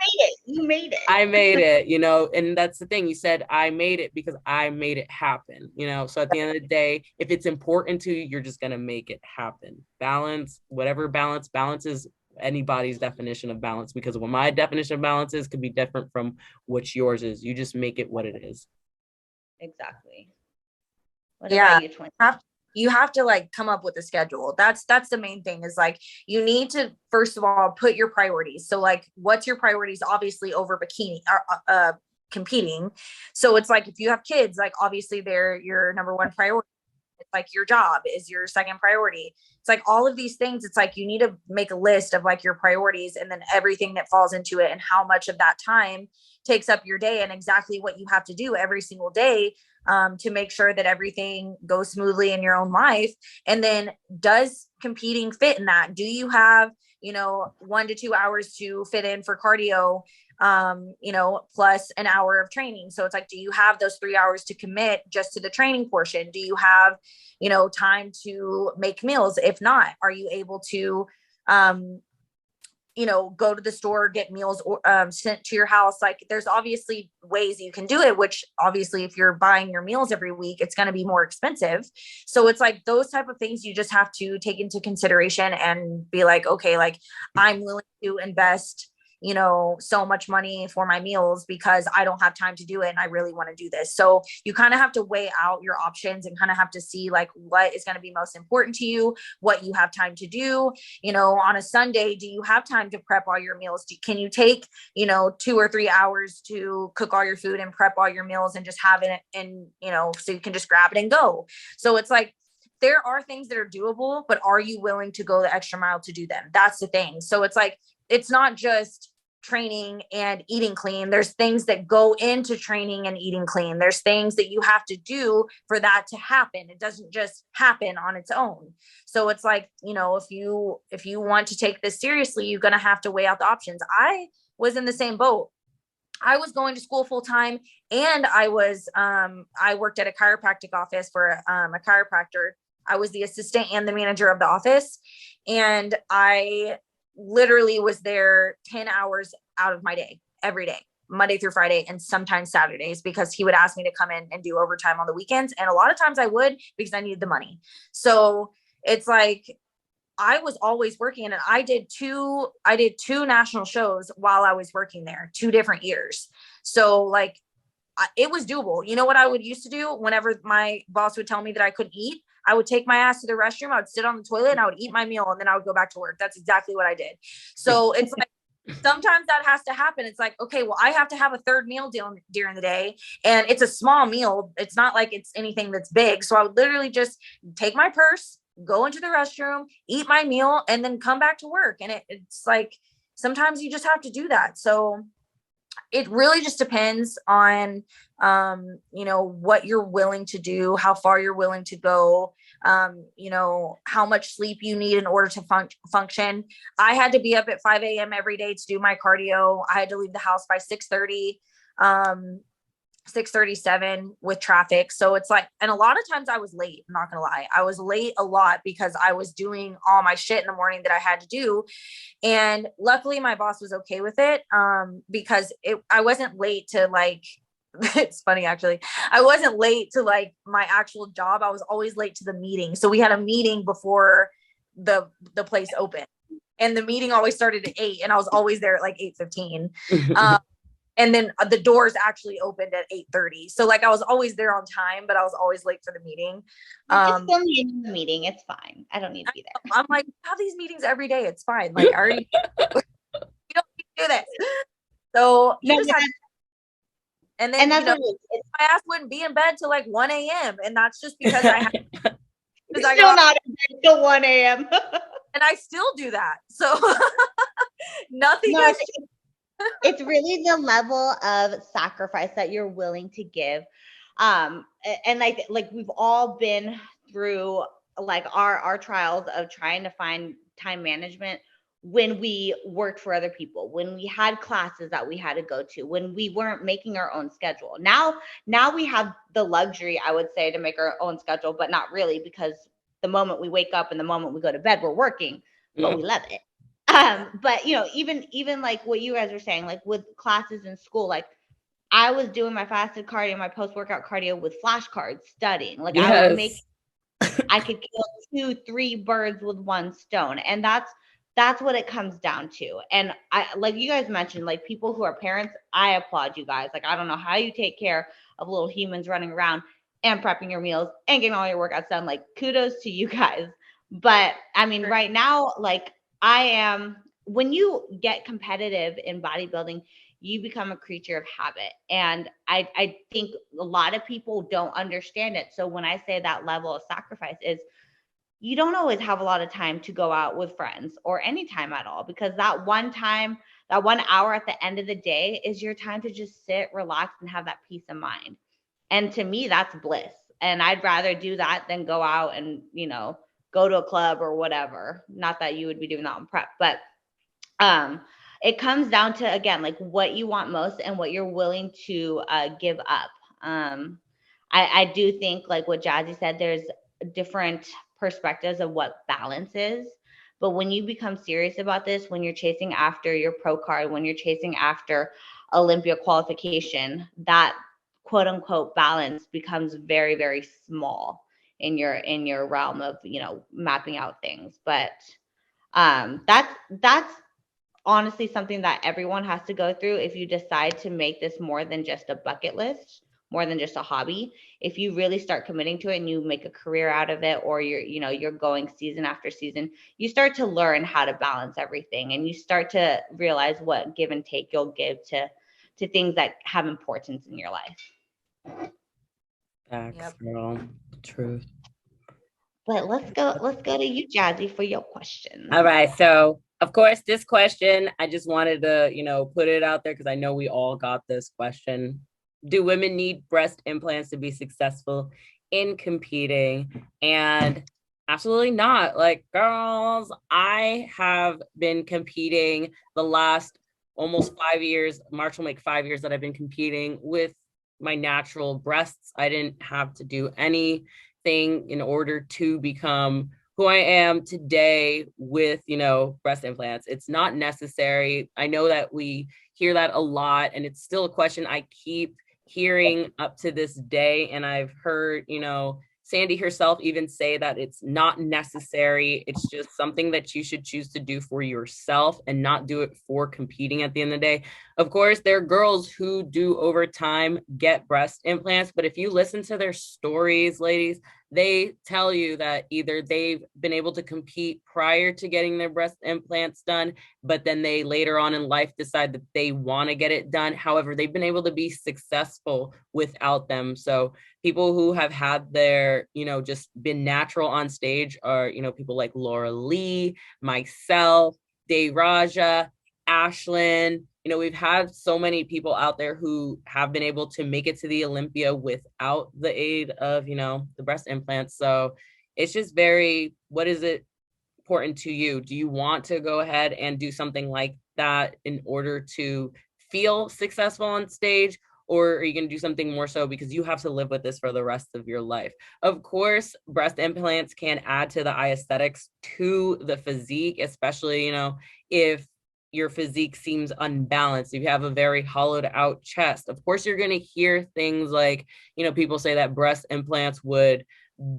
You made it. I made it, and that's the thing. You said I made it because I made it happen, So at the end of the day, if it's important to you, you're just going to make it happen. Balance, whatever balance is anybody's definition of balance, because what my definition of balance is could be different from what yours is. You just make it what it is. Exactly. What about you, Twin? You have to like come up with a schedule. That's the main thing, is like, you need to, first of all, put your priorities. So like, what's your priorities? Obviously over bikini or competing. So it's like, if you have kids, like obviously they're your number one priority. It's like your job is your second priority. It's like all of these things. It's like, you need to make a list of like your priorities, and then everything that falls into it, and how much of that time takes up your day, and exactly what you have to do every single day to make sure that everything goes smoothly in your own life. And then, does competing fit in that? Do you have, 1 to 2 hours to fit in for cardio, plus an hour of training? So it's like, do you have those 3 hours to commit just to the training portion? Do you have, time to make meals? If not, are you able to, go to the store, get meals sent to your house? Like, there's obviously ways you can do it, which obviously if you're buying your meals every week, it's going to be more expensive. So it's like those type of things you just have to take into consideration and be like, okay, like, I'm willing to invest, so much money for my meals because I don't have time to do it, and I really want to do this. So you kind of have to weigh out your options, and kind of have to see like what is going to be most important to you, what you have time to do. On a Sunday, do you have time to prep all your meals? Can you take, 2 or 3 hours to cook all your food and prep all your meals, and just have it in, so you can just grab it and go? So it's like, there are things that are doable, but are you willing to go the extra mile to do them? That's the thing. So it's like, it's not just training and eating clean. There's things that go into training and eating clean. There's things that you have to do for that to happen. It doesn't just happen on its own. So it's like, if you want to take this seriously, you're going to have to weigh out the options. I was in the same boat. I was going to school full time, and I worked at a chiropractic office for a chiropractor. I was the assistant and the manager of the office. And I literally was there 10 hours out of my day, every day, Monday through Friday, and sometimes Saturdays, because he would ask me to come in and do overtime on the weekends. And a lot of times I would, because I needed the money. So it's like, I was always working, and I did two national shows while I was working there, 2 different years. So like, it was doable. You know what I would used to do whenever my boss would tell me that I couldn't eat? I would take my ass to the restroom. I would sit on the toilet and I would eat my meal, and then I would go back to work. That's exactly what I did. So it's like, sometimes that has to happen. It's like, okay, well, I have to have a third meal during the day, and it's a small meal. It's not like it's anything that's big. So I would literally just take my purse, go into the restroom, eat my meal, and then come back to work. And it's like, sometimes you just have to do that. So it really just depends on, you know, what you're willing to do, how far you're willing to go, you know, how much sleep you need in order to function. I had to be up at 5 a.m. every day to do my cardio. I had to leave the house by 6:30, 6:37 with traffic. So it's like, and a lot of times I was late. I'm not gonna lie. I was late a lot because I was doing all my shit in the morning that I had to do. And luckily my boss was okay with it. Because I wasn't late to like, it's funny, actually, I wasn't late to like my actual job. I was always late to the meeting. So we had a meeting before the place opened, and the meeting always started at 8, and I was always there at like 8:15. And then the doors actually opened at 8:30. So like, I was always there on time, but I was always late for the meeting. Just film me in the meeting. It's fine. I don't need to be there. I'm like, I have these meetings every day. It's fine. Like, I already, you don't need to do this. So you just have, and then, you know, my ass wouldn't be in bed till like 1 a.m. And that's just because I have, because I got not in bed till 1 a.m. And I still do that. So nothing no, has it's really the level of sacrifice that you're willing to give. And like we've all been through like our trials of trying to find time management when we worked for other people, when we had classes that we had to go to, when we weren't making our own schedule. Now we have the luxury, I would say, to make our own schedule, but not really, because the moment we wake up and the moment we go to bed, we're working, but we love it. But you know, even like what you guys were saying, like with classes in school, like I was doing my fasted cardio, my post-workout cardio with flashcards, studying. Like yes. I could kill 2-3 birds with one stone. And that's what it comes down to. And I, like you guys mentioned, like people who are parents, I applaud you guys. Like, I don't know how you take care of little humans running around and prepping your meals and getting all your workouts done. Like, kudos to you guys. But I mean, right now, like, when you get competitive in bodybuilding, you become a creature of habit. And I think a lot of people don't understand it. So when I say that level of sacrifice is, you don't always have a lot of time to go out with friends or any time at all, because that 1 hour at the end of the day is your time to just sit, relax, and have that peace of mind. And to me, that's bliss. And I'd rather do that than go out and, you know, go to a club or whatever. Not that you would be doing that on prep, but it comes down to, again, like what you want most and what you're willing to give up. I do think, like what Jazzy said, there's different perspectives of what balance is. But when you become serious about this, when you're chasing after your pro card, when you're chasing after Olympia qualification, that quote unquote balance becomes very, very small in your realm of, you know, mapping out things. But that's honestly something that everyone has to go through if you decide to make this more than just a bucket list, more than just a hobby. If you really start committing to it and you make a career out of it, or you're going season after season, you start to learn how to balance everything, and you start to realize what give and take you'll give to things that have importance in your life. Facts, girl. Truth. But let's go to you, Jazzy, for your question. All right. So of course, this question, I just wanted to, put it out there because I know we all got this question. Do women need breast implants to be successful in competing? And absolutely not. Like, girls, I have been competing the last almost 5 years. March will make 5 years that I've been competing with my natural breasts. I didn't have to do anything thing in order to become who I am today with, breast implants. It's not necessary. I know that we hear that a lot, and it's still a question I keep hearing up to this day. And I've heard, Sandy herself even say that it's not necessary. It's just something that you should choose to do for yourself and not do it for competing at the end of the day. Of course, there are girls who do over time get breast implants, but if you listen to their stories, ladies, they tell you that either they've been able to compete prior to getting their breast implants done, but then they later on in life decide that they want to get it done. However, they've been able to be successful without them. So people who have had their, just been natural on stage are, people like Laura Lee, myself, Day Raja, Ashlyn. We've had so many people out there who have been able to make it to the Olympia without the aid of, the breast implants. So it's just what is it important to you? Do you want to go ahead and do something like that in order to feel successful on stage? Or are you going to do something more so because you have to live with this for the rest of your life? Of course, breast implants can add to the eye aesthetics to the physique, especially, if your physique seems unbalanced, if you have a very hollowed out chest. Of course, you're going to hear things like, people say that breast implants would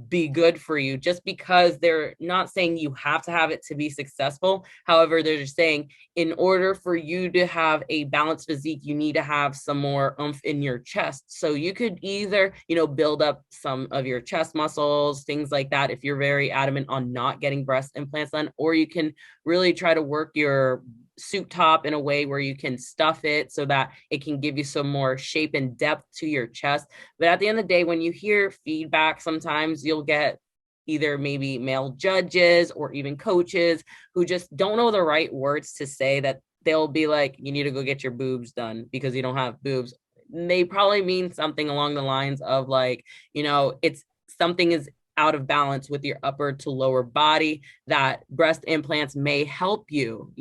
be good for you, just because they're not saying you have to have it to be successful. However, they're just saying in order for you to have a balanced physique, you need to have some more oomph in your chest. So you could either, build up some of your chest muscles, things like that, if you're very adamant on not getting breast implants done, or you can really try to work your suit top in a way where you can stuff it so that it can give you some more shape and depth to your chest. But at the end of the day, when you hear feedback, sometimes you'll get either maybe male judges or even coaches who just don't know the right words to say, that they'll be like, you need to go get your boobs done because you don't have boobs. And they probably mean something along the lines of like, it's something is out of balance with your upper to lower body, that breast implants may help you.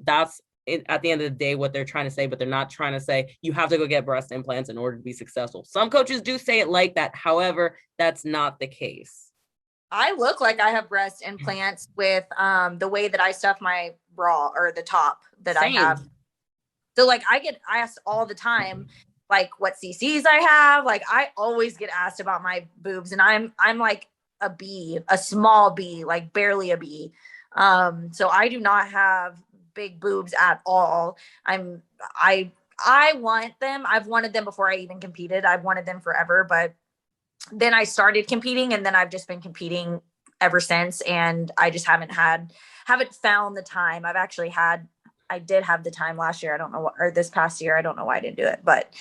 That's it, at the end of the day, what they're trying to say, but they're not trying to say you have to go get breast implants in order to be successful. Some coaches do say it like that. However, that's not the case. I look like I have breast implants with the way that I stuff my bra or the top that Same. I have. So like I get asked all the time, like what CCs I have. Like I always get asked about my boobs, and I'm like a B, a small B, like barely a B. So I do not have big boobs at all. I want them. I've wanted them before I even competed. I've wanted them forever, but then I started competing, and then I've just been competing ever since. And I just haven't found the time. I did have the time last year. I don't know what, or this past year. I don't know why I didn't do it, but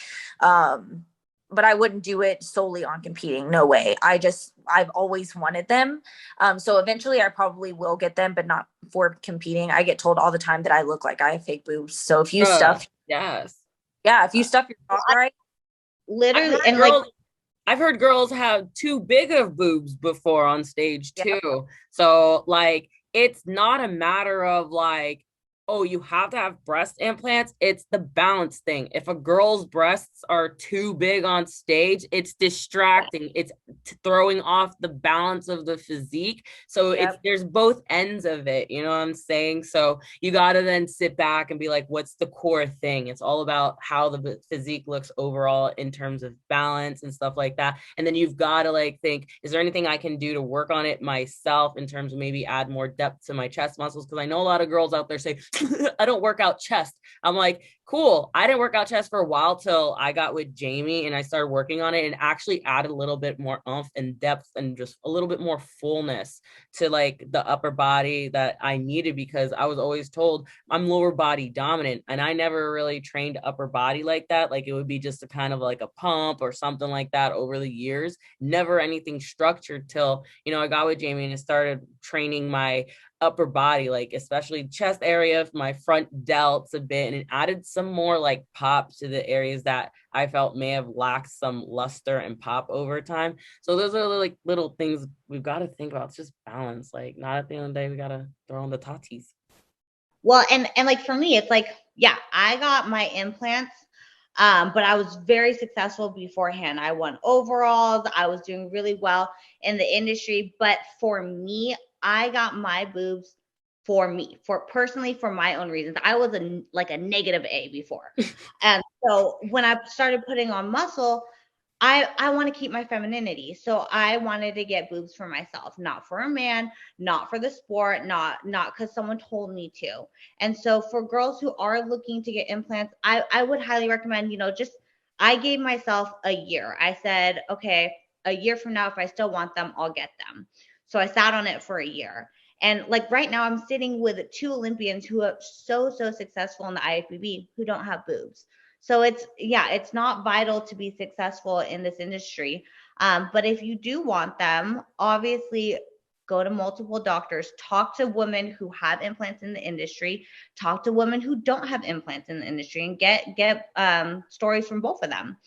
I wouldn't do it solely on competing. No way. I've always wanted them. So eventually I probably will get them, but not for competing. I get told all the time that I look like I have fake boobs. So if you stuff, yes. Yeah, if you stuff your top right. Literally, and like, I've heard girls have too big of boobs before on stage too. Yeah. So like, it's not a matter of like, oh, you have to have breast implants. It's the balance thing. If a girl's breasts are too big on stage, it's distracting. It's throwing off the balance of the physique. So there's both ends of it. You know what I'm saying? So you got to then sit back and be like, what's the core thing? It's all about how the physique looks overall in terms of balance and stuff like that. And then you've got to like think, is there anything I can do to work on it myself in terms of maybe add more depth to my chest muscles? Because I know a lot of girls out there say, I don't work out chest. I'm like, cool. I didn't work out chest for a while till I got with Jamie and I started working on it and actually added a little bit more oomph and depth and just a little bit more fullness to like the upper body that I needed, because I was always told I'm lower body dominant and I never really trained upper body like that. Like it would be just a kind of like a pump or something like that over the years, never anything structured till, I got with Jamie and started training my upper body, like especially chest area, my front delts a bit, and it added some more like pop to the areas that I felt may have lacked some luster and pop over time. So those are like little things we've got to think about. It's just balance. Like not at the end of the day, we got to throw on the tatis. Well, and like for me, it's like, yeah, I got my implants But I was very successful beforehand. I won overalls. I was doing really well in the industry. But for me, I got my boobs for me, for personally, for my own reasons. I was like a negative A before. And so when I started putting on muscle, I want to keep my femininity. So I wanted to get boobs for myself, not for a man, not for the sport, not because someone told me to. And so for girls who are looking to get implants, I would highly recommend, just I gave myself a year. I said, okay, a year from now, if I still want them, I'll get them. So I sat on it for a year. And like right now, I'm sitting with 2 Olympians who are so successful in the IFBB who don't have boobs. So it's not vital to be successful in this industry. But if you do want them, obviously go to multiple doctors, talk to women who have implants in the industry, talk to women who don't have implants in the industry, and get stories from both of them.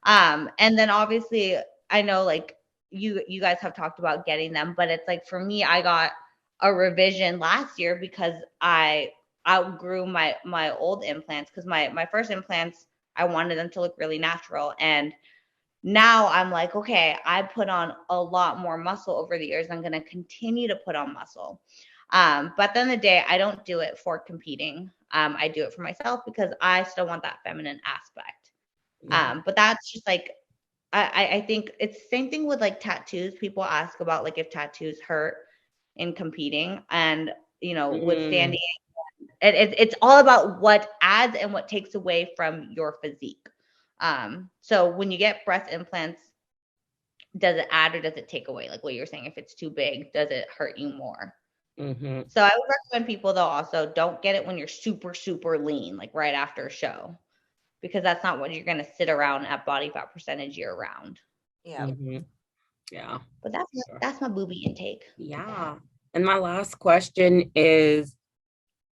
And then obviously I know like you guys have talked about getting them, but it's like for me, I got a revision last year because I outgrew my old implants, because my first implants, I wanted them to look really natural. And now I'm like, okay, I put on a lot more muscle over the years. I'm going to continue to put on muscle. But at the end of the day, I don't do it for competing. I do it for myself because I still want that feminine aspect. But that's just like, I think it's the same thing with like tattoos. People ask about like if tattoos hurt in competing, and withstanding. It's all about what adds and what takes away from your physique. So when you get breast implants, does it add or does it take away? Like what you're saying, if it's too big, does it hurt you more? So I would recommend people though also don't get it when you're super lean, like right after a show, because that's not what you're going to sit around at body fat percentage year round. Yeah. Yeah. But that's my boobie intake. Yeah. And my last question is,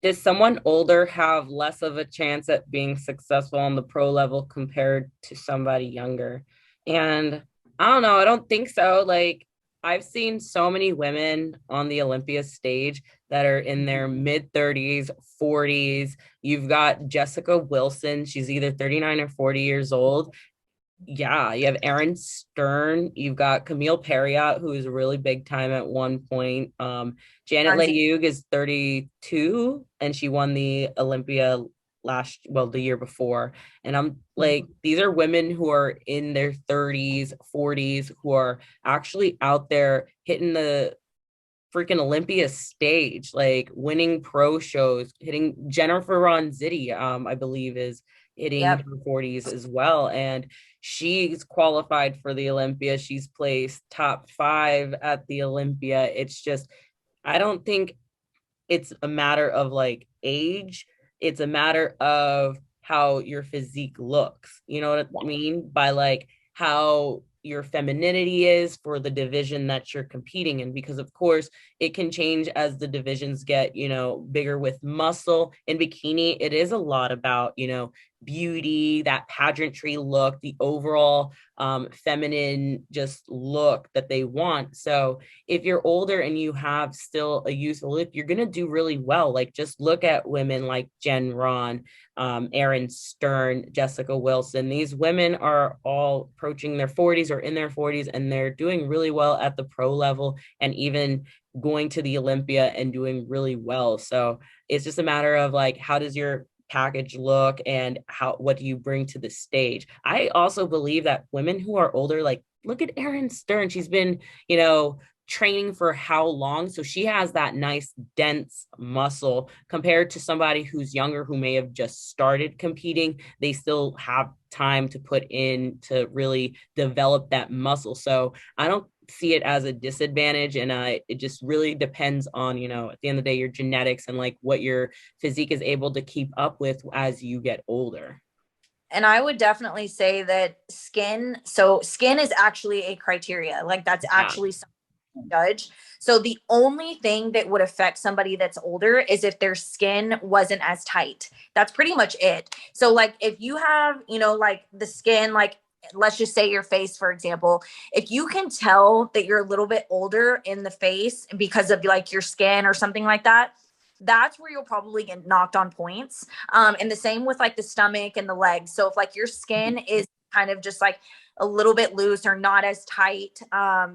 does someone older have less of a chance at being successful on the pro level compared to somebody younger? And I don't know. I don't think so. Like, I've seen so many women on the Olympia stage that are in their mid 30s, 40s. You've got Jessica Wilson. She's either 39 or 40 years old. Yeah, you have Erin Stern. You've got Camille Perriott, who is really big time at one point. Janet Leyeug is 32, and she won the Olympia the year before. And I'm like, these are women who are in their 30s, 40s, who are actually out there hitting the freaking Olympia stage, like winning pro shows, hitting Jennifer Ronzitti, I believe is hitting her 40s as well. And she's qualified for the Olympia. She's placed top 5 at the Olympia. It's just, I don't think it's a matter of like age. It's a matter of how your physique looks. You know what I mean? By like how your femininity is for the division that you're competing in, because of course it can change as the divisions get, bigger with muscle. In bikini, it is a lot about, beauty, that pageantry look, the overall feminine just look that they want. So if you're older and you have still a youthful look, you're going to do really well. Like just look at women like Jen Ron, Erin Stern, Jessica Wilson. These women are all approaching their 40s or in their 40s, and they're doing really well at the pro level and even going to the Olympia and doing really well. So it's just a matter of like, how does your package look and what do you bring to the stage? I also believe that women who are older, like look at Erin Stern. She's been, training for how long? So she has that nice dense muscle compared to somebody who's younger who may have just started competing. They still have time to put in to really develop that muscle. So I don't see it as a disadvantage, and it just really depends on, at the end of the day, your genetics and like what your physique is able to keep up with as you get older. And I would definitely say that skin is actually a criteria. Like that's actually something to judge. So the only thing that would affect somebody that's older is if their skin wasn't as tight. That's pretty much it. So like if you have, like the skin, like let's just say your face, for example, if you can tell that you're a little bit older in the face because of like your skin or something like that, that's where you'll probably get knocked on points. And the same with like the stomach and the legs. So if like your skin is kind of just like a little bit loose or not as tight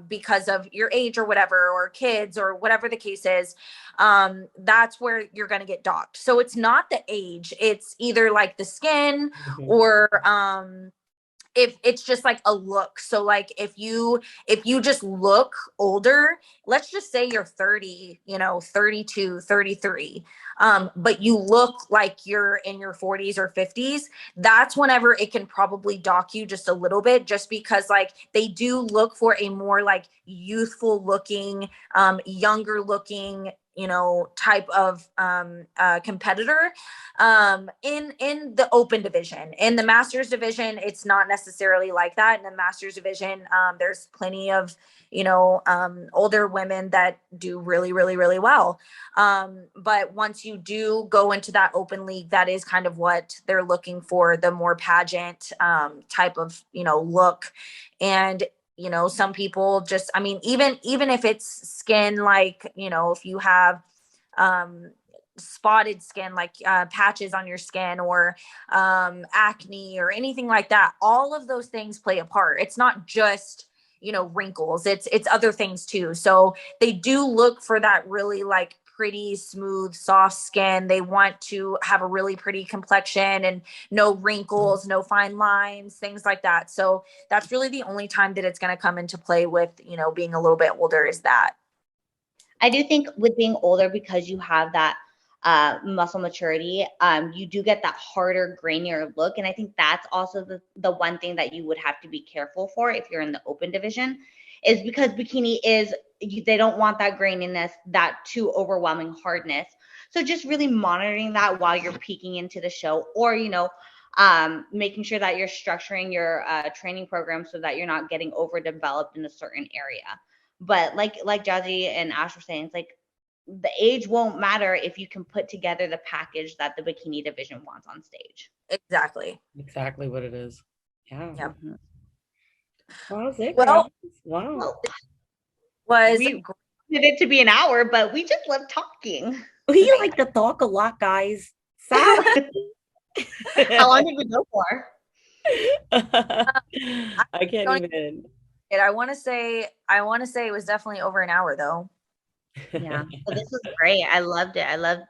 because of your age or whatever, or kids or whatever the case is, that's where you're going to get docked. So it's not the age, it's either like the skin or if it's just like a look. So like if you just look older, let's just say you're 30, 32, 33, but you look like you're in your 40s or 50s, that's whenever it can probably dock you just a little bit, just because like they do look for a more like youthful looking, younger looking, type of competitor in the open division. In the masters division, it's not necessarily like that. In the masters division, there's plenty of older women that do really, really, really well. But once you do go into that open league, that is kind of what they're looking for, the more pageant type of look. And some people just, I mean, even if it's skin, like, if you have spotted skin, like patches on your skin, or acne or anything like that, all of those things play a part. It's not just wrinkles, it's other things too. So they do look for that really like pretty smooth soft skin. They want to have a really pretty complexion and no wrinkles, no fine lines, things like that. So that's really the only time that it's going to come into play with being a little bit older, is that. I do think with being older, because you have that muscle maturity, you do get that harder, grainier look. And I think that's also the one thing that you would have to be careful for if you're in the open division, is because bikini is, they don't want that graininess, that too overwhelming hardness. So just really monitoring that while you're peeking into the show, or, making sure that you're structuring your training program so that you're not getting overdeveloped in a certain area. But like Jazzy and Ash were saying, it's like the age won't matter if you can put together the package that the bikini division wants on stage. Exactly what it is. Yeah. Yep. Wow, well, we wanted it to be an hour, but we just love talking. We like to talk a lot, guys. How long did we go for? I can't even. I want to say it was definitely over an hour though. Yeah. So this was great. I loved it. I loved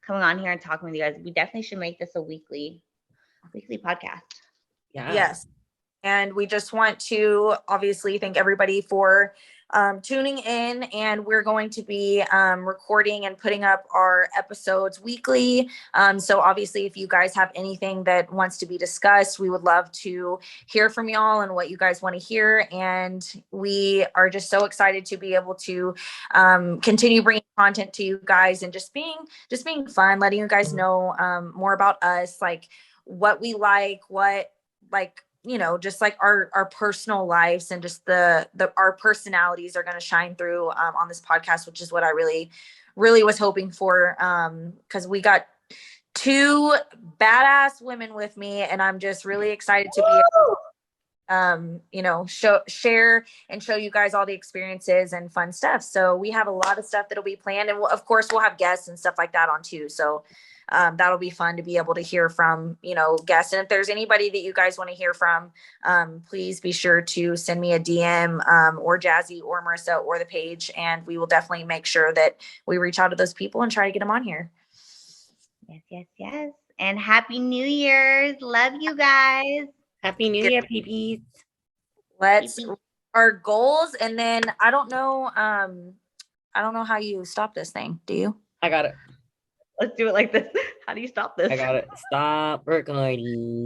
coming on here and talking with you guys. We definitely should make this a weekly podcast. Yeah. Yes. And we just want to obviously thank everybody for tuning in, and we're going to be recording and putting up our episodes weekly. So obviously, if you guys have anything that wants to be discussed, we would love to hear from y'all and what you guys want to hear. And we are just so excited to be able to continue bringing content to you guys, and just being fun, letting you guys know more about us, like what we like, just like our personal lives, and just our personalities are going to shine through on this podcast, which is what I really, really was hoping for. Cause we got two badass women with me, and I'm just really excited to be share and show you guys all the experiences and fun stuff. So we have a lot of stuff that'll be planned, and of course we'll have guests and stuff like that on too. So that'll be fun to be able to hear from, guests. And if there's anybody that you guys want to hear from, please be sure to send me a DM, or Jazzy or Marissa or the page. And we will definitely make sure that we reach out to those people and try to get them on here. Yes. And Happy New Year's. Love you guys. Happy New Year, peepees. Let's our goals. And then I don't know how you stop this thing. Do you? I got it. Let's do it like this. How do you stop this? I got it. Stop recording.